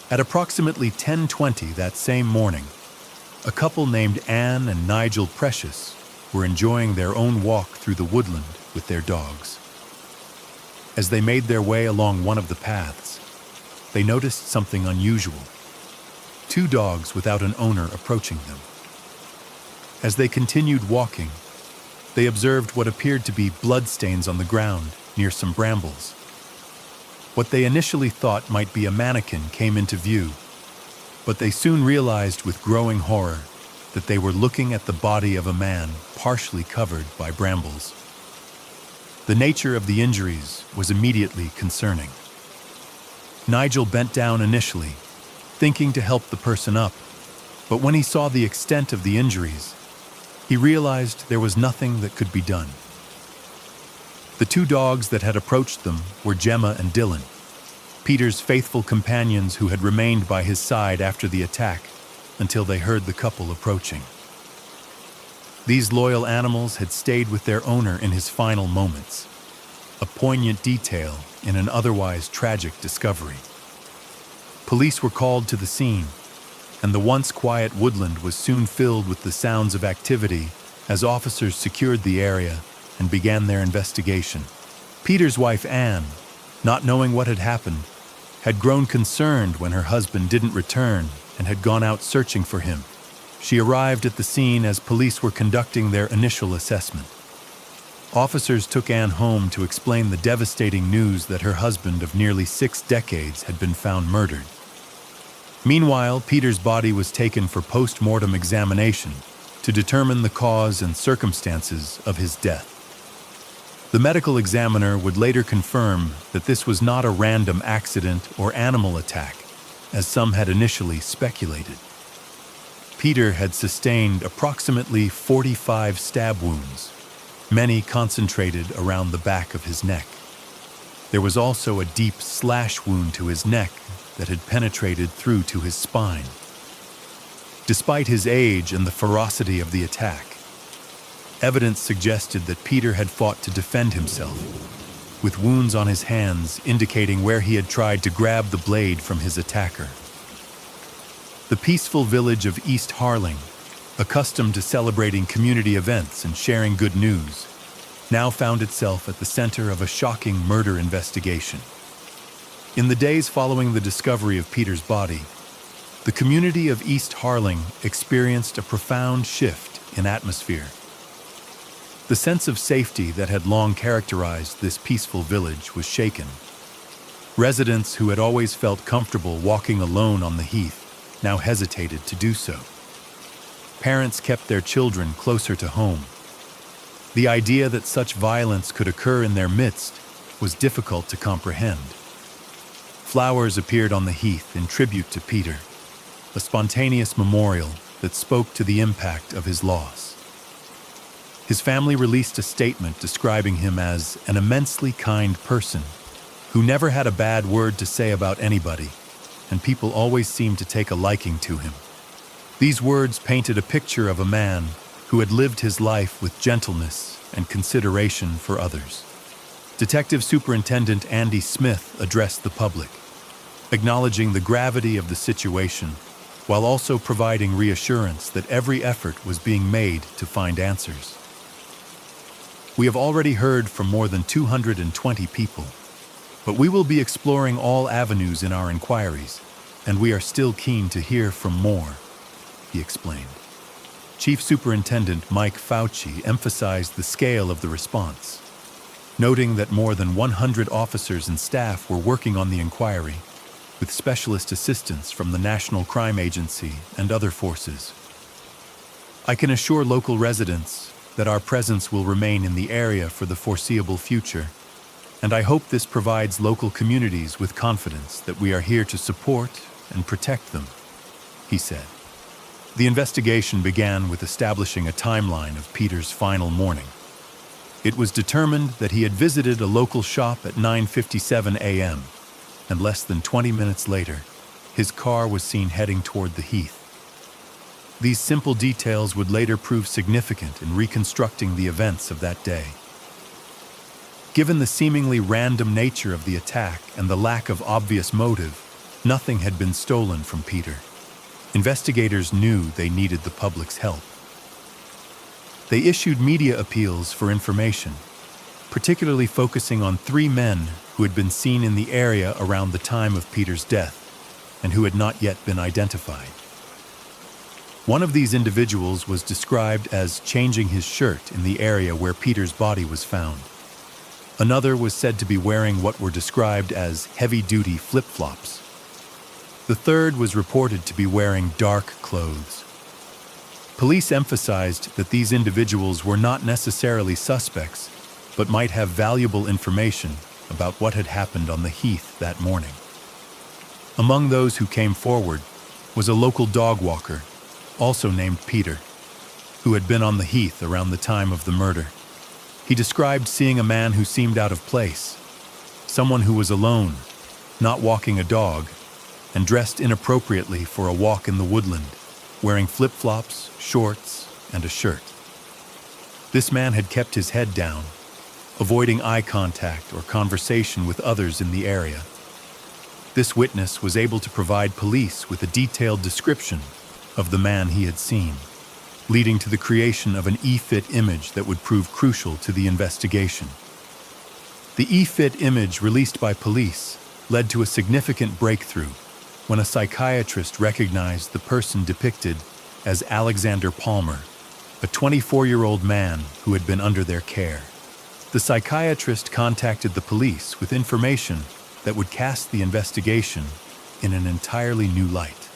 [SPEAKER 1] At approximately 10:20 that same morning, a couple named Anne and Nigel Precious were enjoying their own walk through the woodland with their dogs. As they made their way along one of the paths, they noticed something unusual: two dogs without an owner approaching them. As they continued walking, they observed what appeared to be bloodstains on the ground near some brambles. What they initially thought might be a mannequin came into view, but they soon realized with growing horror that they were looking at the body of a man partially covered by brambles. The nature of the injuries was immediately concerning. Nigel bent down initially, thinking to help the person up, but when he saw the extent of the injuries, he realized there was nothing that could be done. The two dogs that had approached them were Gemma and Dylan, Peter's faithful companions who had remained by his side after the attack until they heard the couple approaching. These loyal animals had stayed with their owner in his final moments, a poignant detail in an otherwise tragic discovery. Police were called to the scene, and the once quiet woodland was soon filled with the sounds of activity as officers secured the area and began their investigation. Peter's wife, Anne, not knowing what had happened, had grown concerned when her husband didn't return and had gone out searching for him. She arrived at the scene as police were conducting their initial assessment. Officers took Anne home to explain the devastating news that her husband of nearly 6 decades had been found murdered. Meanwhile, Peter's body was taken for post-mortem examination to determine the cause and circumstances of his death. The medical examiner would later confirm that this was not a random accident or animal attack, as some had initially speculated. Peter had sustained approximately 45 stab wounds, many concentrated around the back of his neck. There was also a deep slash wound to his neck that had penetrated through to his spine. Despite his age and the ferocity of the attack, evidence suggested that Peter had fought to defend himself, with wounds on his hands indicating where he had tried to grab the blade from his attacker. The peaceful village of East Harling, accustomed to celebrating community events and sharing good news, now found itself at the center of a shocking murder investigation. In the days following the discovery of Peter's body, the community of East Harling experienced a profound shift in atmosphere. The sense of safety that had long characterized this peaceful village was shaken. Residents who had always felt comfortable walking alone on the heath now hesitated to do so. Parents kept their children closer to home. The idea that such violence could occur in their midst was difficult to comprehend. Flowers appeared on the heath in tribute to Peter, a spontaneous memorial that spoke to the impact of his loss. His family released a statement describing him as an immensely kind person who never had a bad word to say about anybody, and people always seemed to take a liking to him. These words painted a picture of a man who had lived his life with gentleness and consideration for others. Detective Superintendent Andy Smith addressed the public, acknowledging the gravity of the situation while also providing reassurance that every effort was being made to find answers. We have already heard from more than 220 people, but we will be exploring all avenues in our inquiries, and we are still keen to hear from more, he explained. Chief Superintendent Mike Fauci emphasized the scale of the response, noting that more than 100 officers and staff were working on the inquiry, with specialist assistance from the National Crime Agency and other forces. I can assure local residents that our presence will remain in the area for the foreseeable future, and I hope this provides local communities with confidence that we are here to support and protect them, he said. The investigation began with establishing a timeline of Peter's final morning. It was determined that he had visited a local shop at 9:57 a.m., and less than 20 minutes later, his car was seen heading toward the heath. These simple details would later prove significant in reconstructing the events of that day. Given the seemingly random nature of the attack and the lack of obvious motive, nothing had been stolen from Peter. Investigators knew they needed the public's help. They issued media appeals for information, particularly focusing on 3 men who had been seen in the area around the time of Peter's death and who had not yet been identified. One of these individuals was described as changing his shirt in the area where Peter's body was found. Another was said to be wearing what were described as heavy-duty flip-flops. The third was reported to be wearing dark clothes. Police emphasized that these individuals were not necessarily suspects, but might have valuable information about what had happened on the heath that morning. Among those who came forward was a local dog walker, also named Peter, who had been on the heath around the time of the murder. He described seeing a man who seemed out of place, someone who was alone, not walking a dog, and dressed inappropriately for a walk in the woodland, wearing flip-flops, shorts, and a shirt. This man had kept his head down, avoiding eye contact or conversation with others in the area. This witness was able to provide police with a detailed description of the man he had seen, leading to the creation of an E-Fit image that would prove crucial to the investigation. The E-Fit image released by police led to a significant breakthrough when a psychiatrist recognized the person depicted as Alexander Palmer, a 24-year-old man who had been under their care. The psychiatrist contacted the police with information that would cast the investigation in an entirely new light.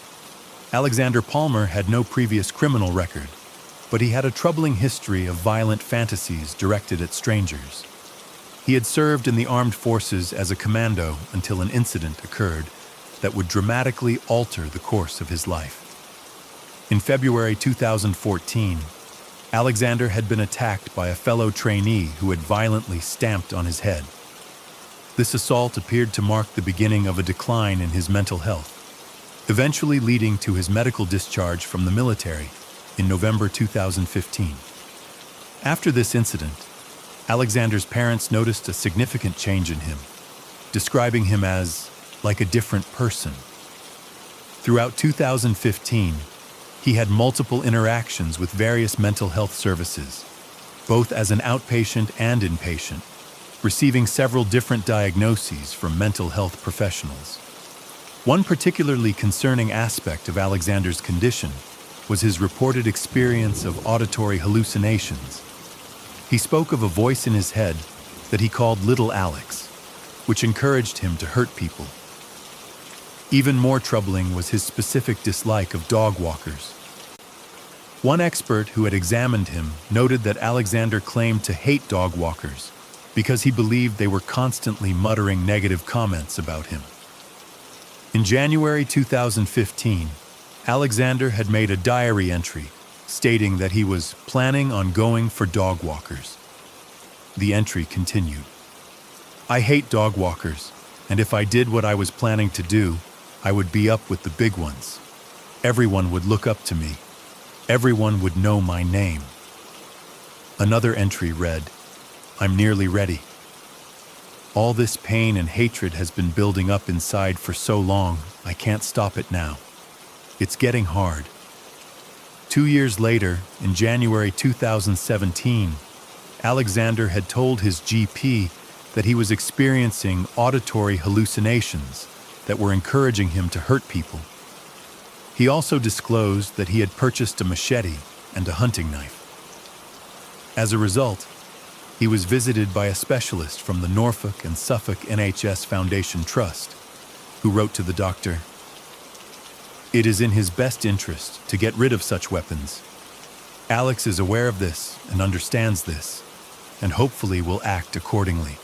[SPEAKER 1] Alexander Palmer had no previous criminal record, but he had a troubling history of violent fantasies directed at strangers. He had served in the armed forces as a commando until an incident occurred that would dramatically alter the course of his life. In February 2014, Alexander had been attacked by a fellow trainee who had violently stamped on his head. This assault appeared to mark the beginning of a decline in his mental health, eventually leading to his medical discharge from the military in November 2015. After this incident, Alexander's parents noticed a significant change in him, describing him as like a different person. Throughout 2015, he had multiple interactions with various mental health services, both as an outpatient and inpatient, receiving several different diagnoses from mental health professionals. One particularly concerning aspect of Alexander's condition was his reported experience of auditory hallucinations. He spoke of a voice in his head that he called Little Alex, which encouraged him to hurt people. Even more troubling was his specific dislike of dog walkers. One expert who had examined him noted that Alexander claimed to hate dog walkers because he believed they were constantly muttering negative comments about him. In January 2015, Alexander had made a diary entry stating that he was planning on going for dog walkers. The entry continued, "I hate dog walkers, and if I did what I was planning to do, I would be up with the big ones. Everyone would look up to me. Everyone would know my name." Another entry read, "I'm nearly ready. All this pain and hatred has been building up inside for so long, I can't stop it now. It's getting hard." 2 years later, in January 2017, Alexander had told his GP that he was experiencing auditory hallucinations that were encouraging him to hurt people. He also disclosed that he had purchased a machete and a hunting knife. As a result, he was visited by a specialist from the Norfolk and Suffolk NHS Foundation Trust, who wrote to the doctor, "It is in his best interest to get rid of such weapons. Alex is aware of this and understands this, and hopefully will act accordingly."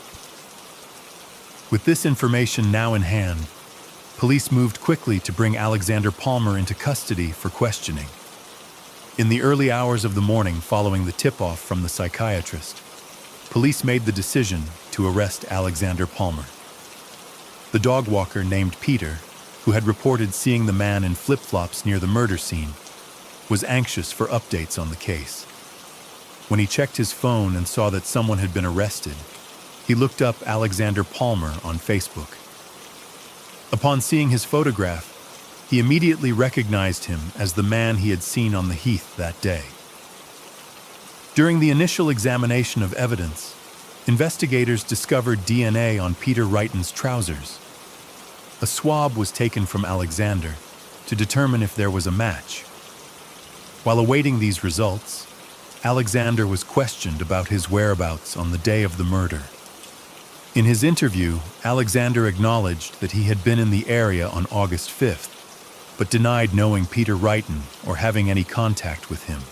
[SPEAKER 1] With this information now in hand, police moved quickly to bring Alexander Palmer into custody for questioning. In the early hours of the morning following the tip-off from the psychiatrist, police made the decision to arrest Alexander Palmer. The dog walker named Peter, who had reported seeing the man in flip-flops near the murder scene, was anxious for updates on the case. When he checked his phone and saw that someone had been arrested, he looked up Alexander Palmer on Facebook. Upon seeing his photograph, he immediately recognized him as the man he had seen on the heath that day. During the initial examination of evidence, investigators discovered DNA on Peter Wrighton's trousers. A swab was taken from Alexander to determine if there was a match. While awaiting these results, Alexander was questioned about his whereabouts on the day of the murder. In his interview, Alexander acknowledged that he had been in the area on August 5th, but denied knowing Peter Wrighton or having any contact with him.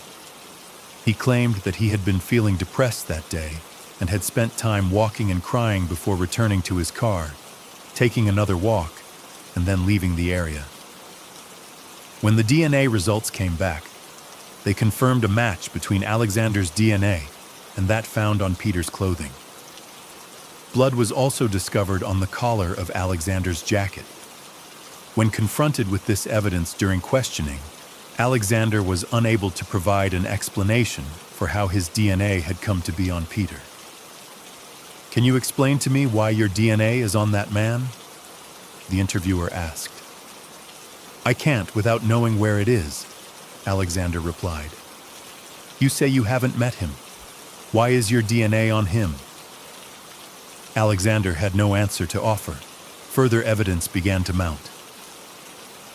[SPEAKER 1] He claimed that he had been feeling depressed that day and had spent time walking and crying before returning to his car, taking another walk, and then leaving the area. When the DNA results came back, they confirmed a match between Alexander's DNA and that found on Peter's clothing. Blood was also discovered on the collar of Alexander's jacket. When confronted with this evidence during questioning, Alexander was unable to provide an explanation for how his DNA had come to be on Peter. "Can you explain to me why your DNA is on that man?" the interviewer asked. "I can't without knowing where it is," Alexander replied. "You say you haven't met him. Why is your DNA on him?" Alexander had no answer to offer. Further evidence began to mount.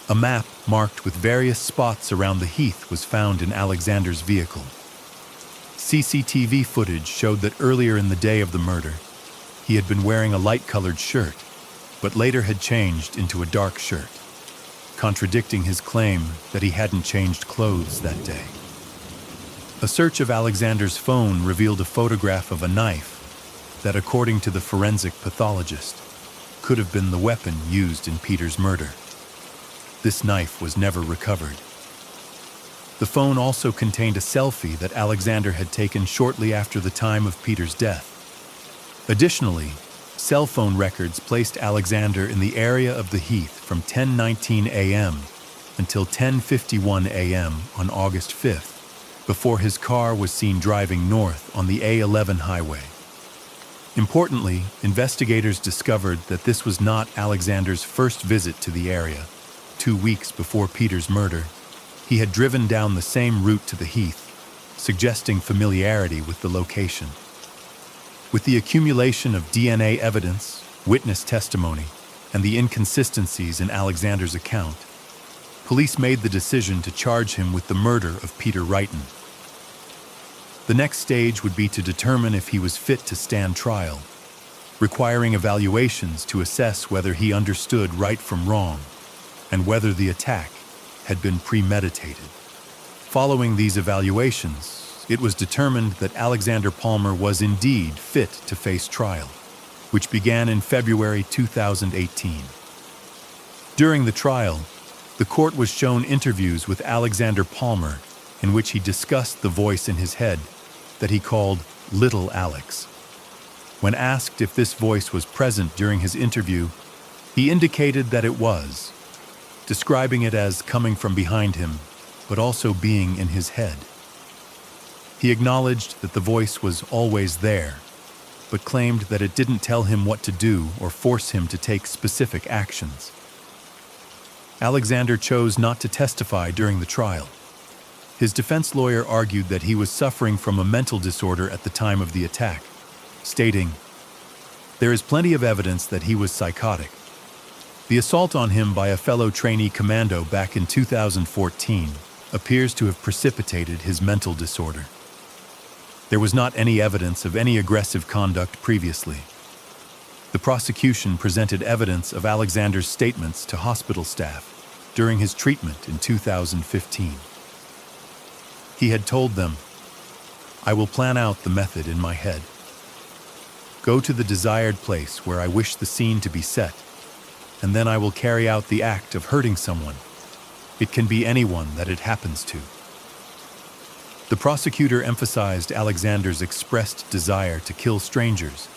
[SPEAKER 1] A map marked with various spots around the heath was found in Alexander's vehicle. CCTV footage showed that earlier in the day of the murder, he had been wearing a light-colored shirt, but later had changed into a dark shirt, contradicting his claim that he hadn't changed clothes that day. A search of Alexander's phone revealed a photograph of a knife that, according to the forensic pathologist, could have been the weapon used in Peter's murder. This knife was never recovered. The phone also contained a selfie that Alexander had taken shortly after the time of Peter's death. Additionally, cell phone records placed Alexander in the area of the heath from 10:19 a.m. until 10:51 a.m. on August 5th, before his car was seen driving north on the A11 highway. Importantly, investigators discovered that this was not Alexander's first visit to the area. 2 weeks before Peter's murder, he had driven down the same route to the heath, suggesting familiarity with the location. With the accumulation of DNA evidence, witness testimony, and the inconsistencies in Alexander's account, police made the decision to charge him with the murder of Peter Wrighton. The next stage would be to determine if he was fit to stand trial, requiring evaluations to assess whether he understood right from wrong and whether the attack had been premeditated. Following these evaluations, it was determined that Alexander Palmer was indeed fit to face trial, which began in February 2018. During the trial, the court was shown interviews with Alexander Palmer in which he discussed the voice in his head that he called Little Alex. When asked if this voice was present during his interview, he indicated that it was, describing it as coming from behind him, but also being in his head. He acknowledged that the voice was always there, but claimed that it didn't tell him what to do or force him to take specific actions. Alexander chose not to testify during the trial. His defense lawyer argued that he was suffering from a mental disorder at the time of the attack, stating, "There is plenty of evidence that he was psychotic. The assault on him by a fellow trainee commando back in 2014 appears to have precipitated his mental disorder. There was not any evidence of any aggressive conduct previously." The prosecution presented evidence of Alexander's statements to hospital staff during his treatment in 2015. He had told them, "I will plan out the method in my head. Go to the desired place where I wish the scene to be set, and then I will carry out the act of hurting someone. It can be anyone that it happens to." The prosecutor emphasized Alexander's expressed desire to kill strangers,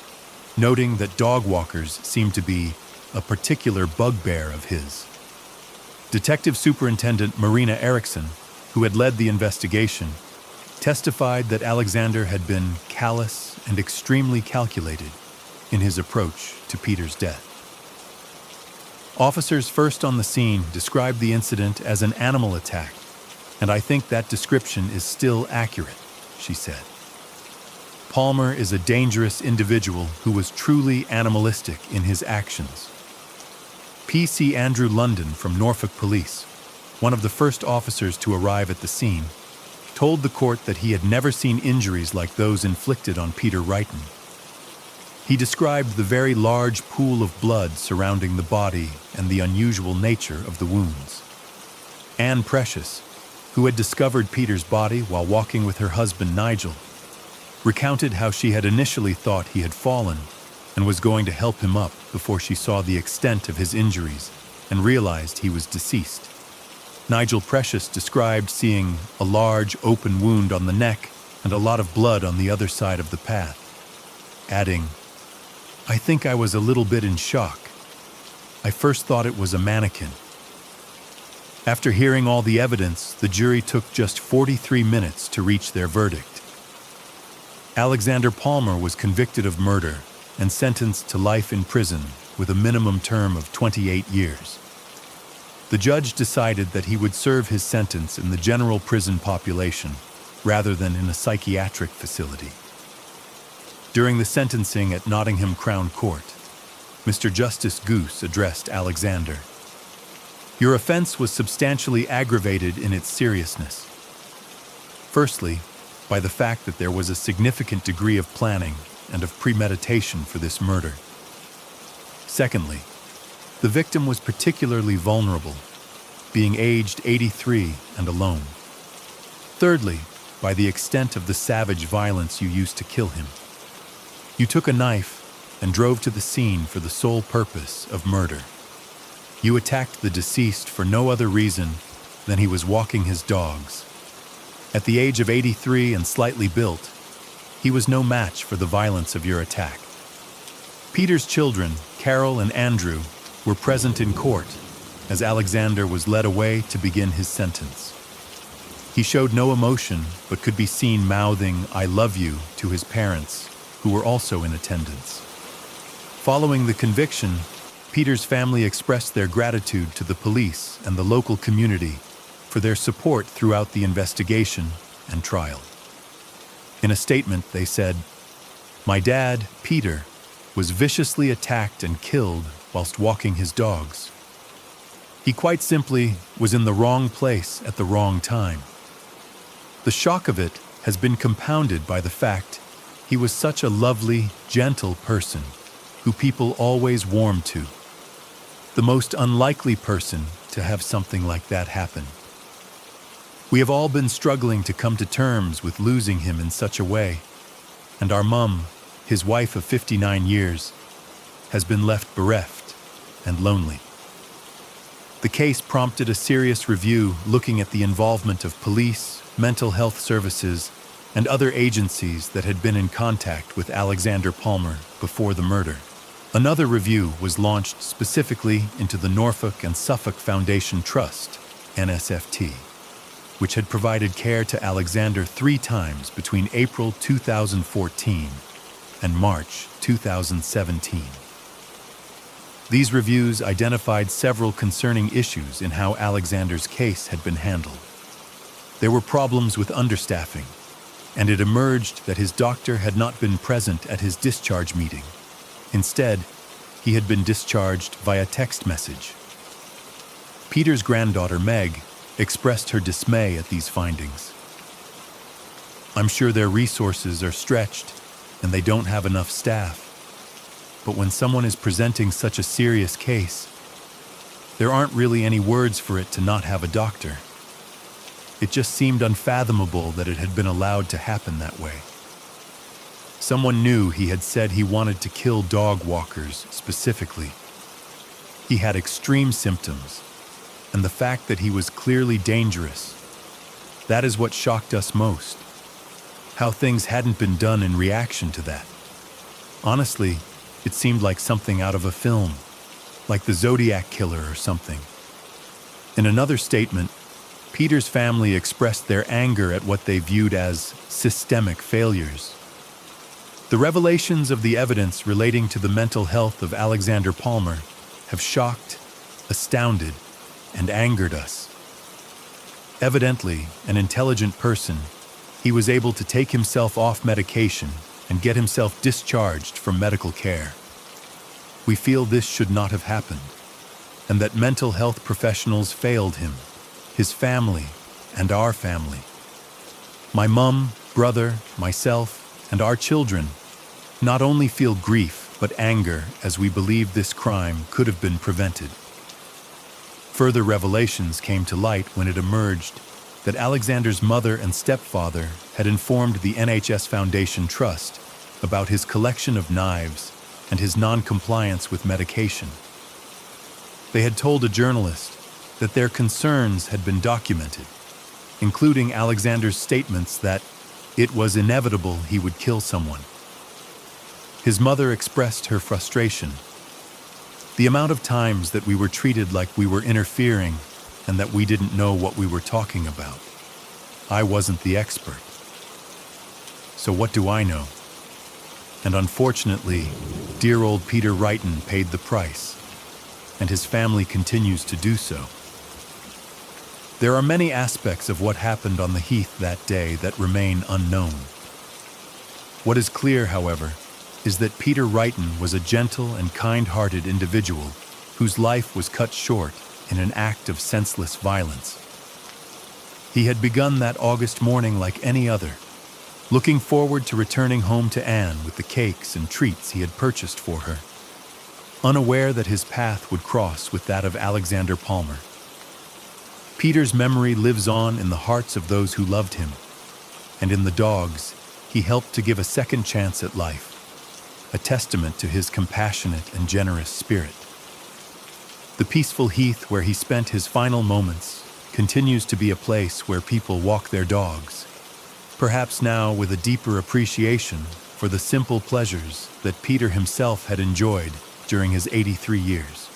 [SPEAKER 1] noting that dog walkers seemed to be a particular bugbear of his. Detective Superintendent Marina Erickson, who had led the investigation, testified that Alexander had been callous and extremely calculated in his approach to Peter's death. Officers first on the scene described the incident as an animal attack, and I think that description is still accurate, she said. Palmer is a dangerous individual who was truly animalistic in his actions. PC Andrew London from Norfolk Police, one of the first officers to arrive at the scene, told the court that he had never seen injuries like those inflicted on Peter Wrighton. He described the very large pool of blood surrounding the body and the unusual nature of the wounds. Anne Precious, who had discovered Peter's body while walking with her husband Nigel, recounted how she had initially thought he had fallen and was going to help him up before she saw the extent of his injuries and realized he was deceased. Nigel Precious described seeing a large open wound on the neck and a lot of blood on the other side of the path, adding, "I think I was a little bit in shock. I first thought it was a mannequin." After hearing all the evidence, the jury took just 43 minutes to reach their verdict. Alexander Palmer was convicted of murder and sentenced to life in prison with a minimum term of 28 years. The judge decided that he would serve his sentence in the general prison population rather than in a psychiatric facility. During the sentencing at Nottingham Crown Court, Mr. Justice Goose addressed Alexander. "Your offense was substantially aggravated in its seriousness. Firstly, by the fact that there was a significant degree of planning and of premeditation for this murder. Secondly, the victim was particularly vulnerable, being aged 83 and alone. Thirdly, by the extent of the savage violence you used to kill him. You took a knife and drove to the scene for the sole purpose of murder. You attacked the deceased for no other reason than he was walking his dogs. At the age of 83 and slightly built, he was no match for the violence of your attack." Peter's children, Carol and Andrew, were present in court as Alexander was led away to begin his sentence. He showed no emotion but could be seen mouthing "I love you" to his parents, who were also in attendance. Following the conviction, Peter's family expressed their gratitude to the police and the local community for their support throughout the investigation and trial. In a statement, they said, "My dad, Peter, was viciously attacked and killed whilst walking his dogs. He quite simply was in the wrong place at the wrong time. The shock of it has been compounded by the fact he was such a lovely, gentle person who people always warmed to. The most unlikely person to have something like that happen. We have all been struggling to come to terms with losing him in such a way, and our mum, his wife of 59 years, has been left bereft and lonely." The case prompted a serious review looking at the involvement of police, mental health services, and other agencies that had been in contact with Alexander Palmer before the murder. Another review was launched specifically into the Norfolk and Suffolk Foundation Trust, NSFT, which had provided care to Alexander 3 times between April 2014 and March 2017. These reviews identified several concerning issues in how Alexander's case had been handled. There were problems with understaffing, and it emerged that his doctor had not been present at his discharge meeting. Instead, he had been discharged via text message. Peter's granddaughter, Meg, expressed her dismay at these findings. "I'm sure their resources are stretched and they don't have enough staff. But when someone is presenting such a serious case, there aren't really any words for it to not have a doctor. It just seemed unfathomable that it had been allowed to happen that way. Someone knew he had said he wanted to kill dog walkers specifically. He had extreme symptoms, and the fact that he was clearly dangerous. That is what shocked us most. How things hadn't been done in reaction to that. Honestly, it seemed like something out of a film, like the Zodiac Killer or something." In another statement, Peter's family expressed their anger at what they viewed as systemic failures. "The revelations of the evidence relating to the mental health of Alexander Palmer have shocked, astounded, and angered us. Evidently, an intelligent person, he was able to take himself off medication and get himself discharged from medical care. We feel this should not have happened, and that mental health professionals failed him, his family, and our family. My mum, brother, myself, and our children not only feel grief but anger as we believe this crime could have been prevented. Further revelations came to light when it emerged that Alexander's mother and stepfather had informed the NHS Foundation Trust about his collection of knives and his non-compliance with medication. They had told a journalist that their concerns had been documented, including Alexander's statements that it was inevitable he would kill someone. His mother expressed her frustration. The amount of times that we were treated like we were interfering and that we didn't know what we were talking about. I wasn't the expert. So what do I know? And unfortunately, dear old Peter Wrighton paid the price, and his family continues to do so. There are many aspects of what happened on the heath that day that remain unknown. What is clear, however, is that Peter Wrighton was a gentle and kind-hearted individual whose life was cut short in an act of senseless violence. He had begun that August morning like any other, looking forward to returning home to Anne with the cakes and treats he had purchased for her, unaware that his path would cross with that of Alexander Palmer. Peter's memory lives on in the hearts of those who loved him, and in the dogs he helped to give a second chance at life, a testament to his compassionate and generous spirit. The peaceful heath where he spent his final moments continues to be a place where people walk their dogs, perhaps now with a deeper appreciation for the simple pleasures that Peter himself had enjoyed during his 83 years.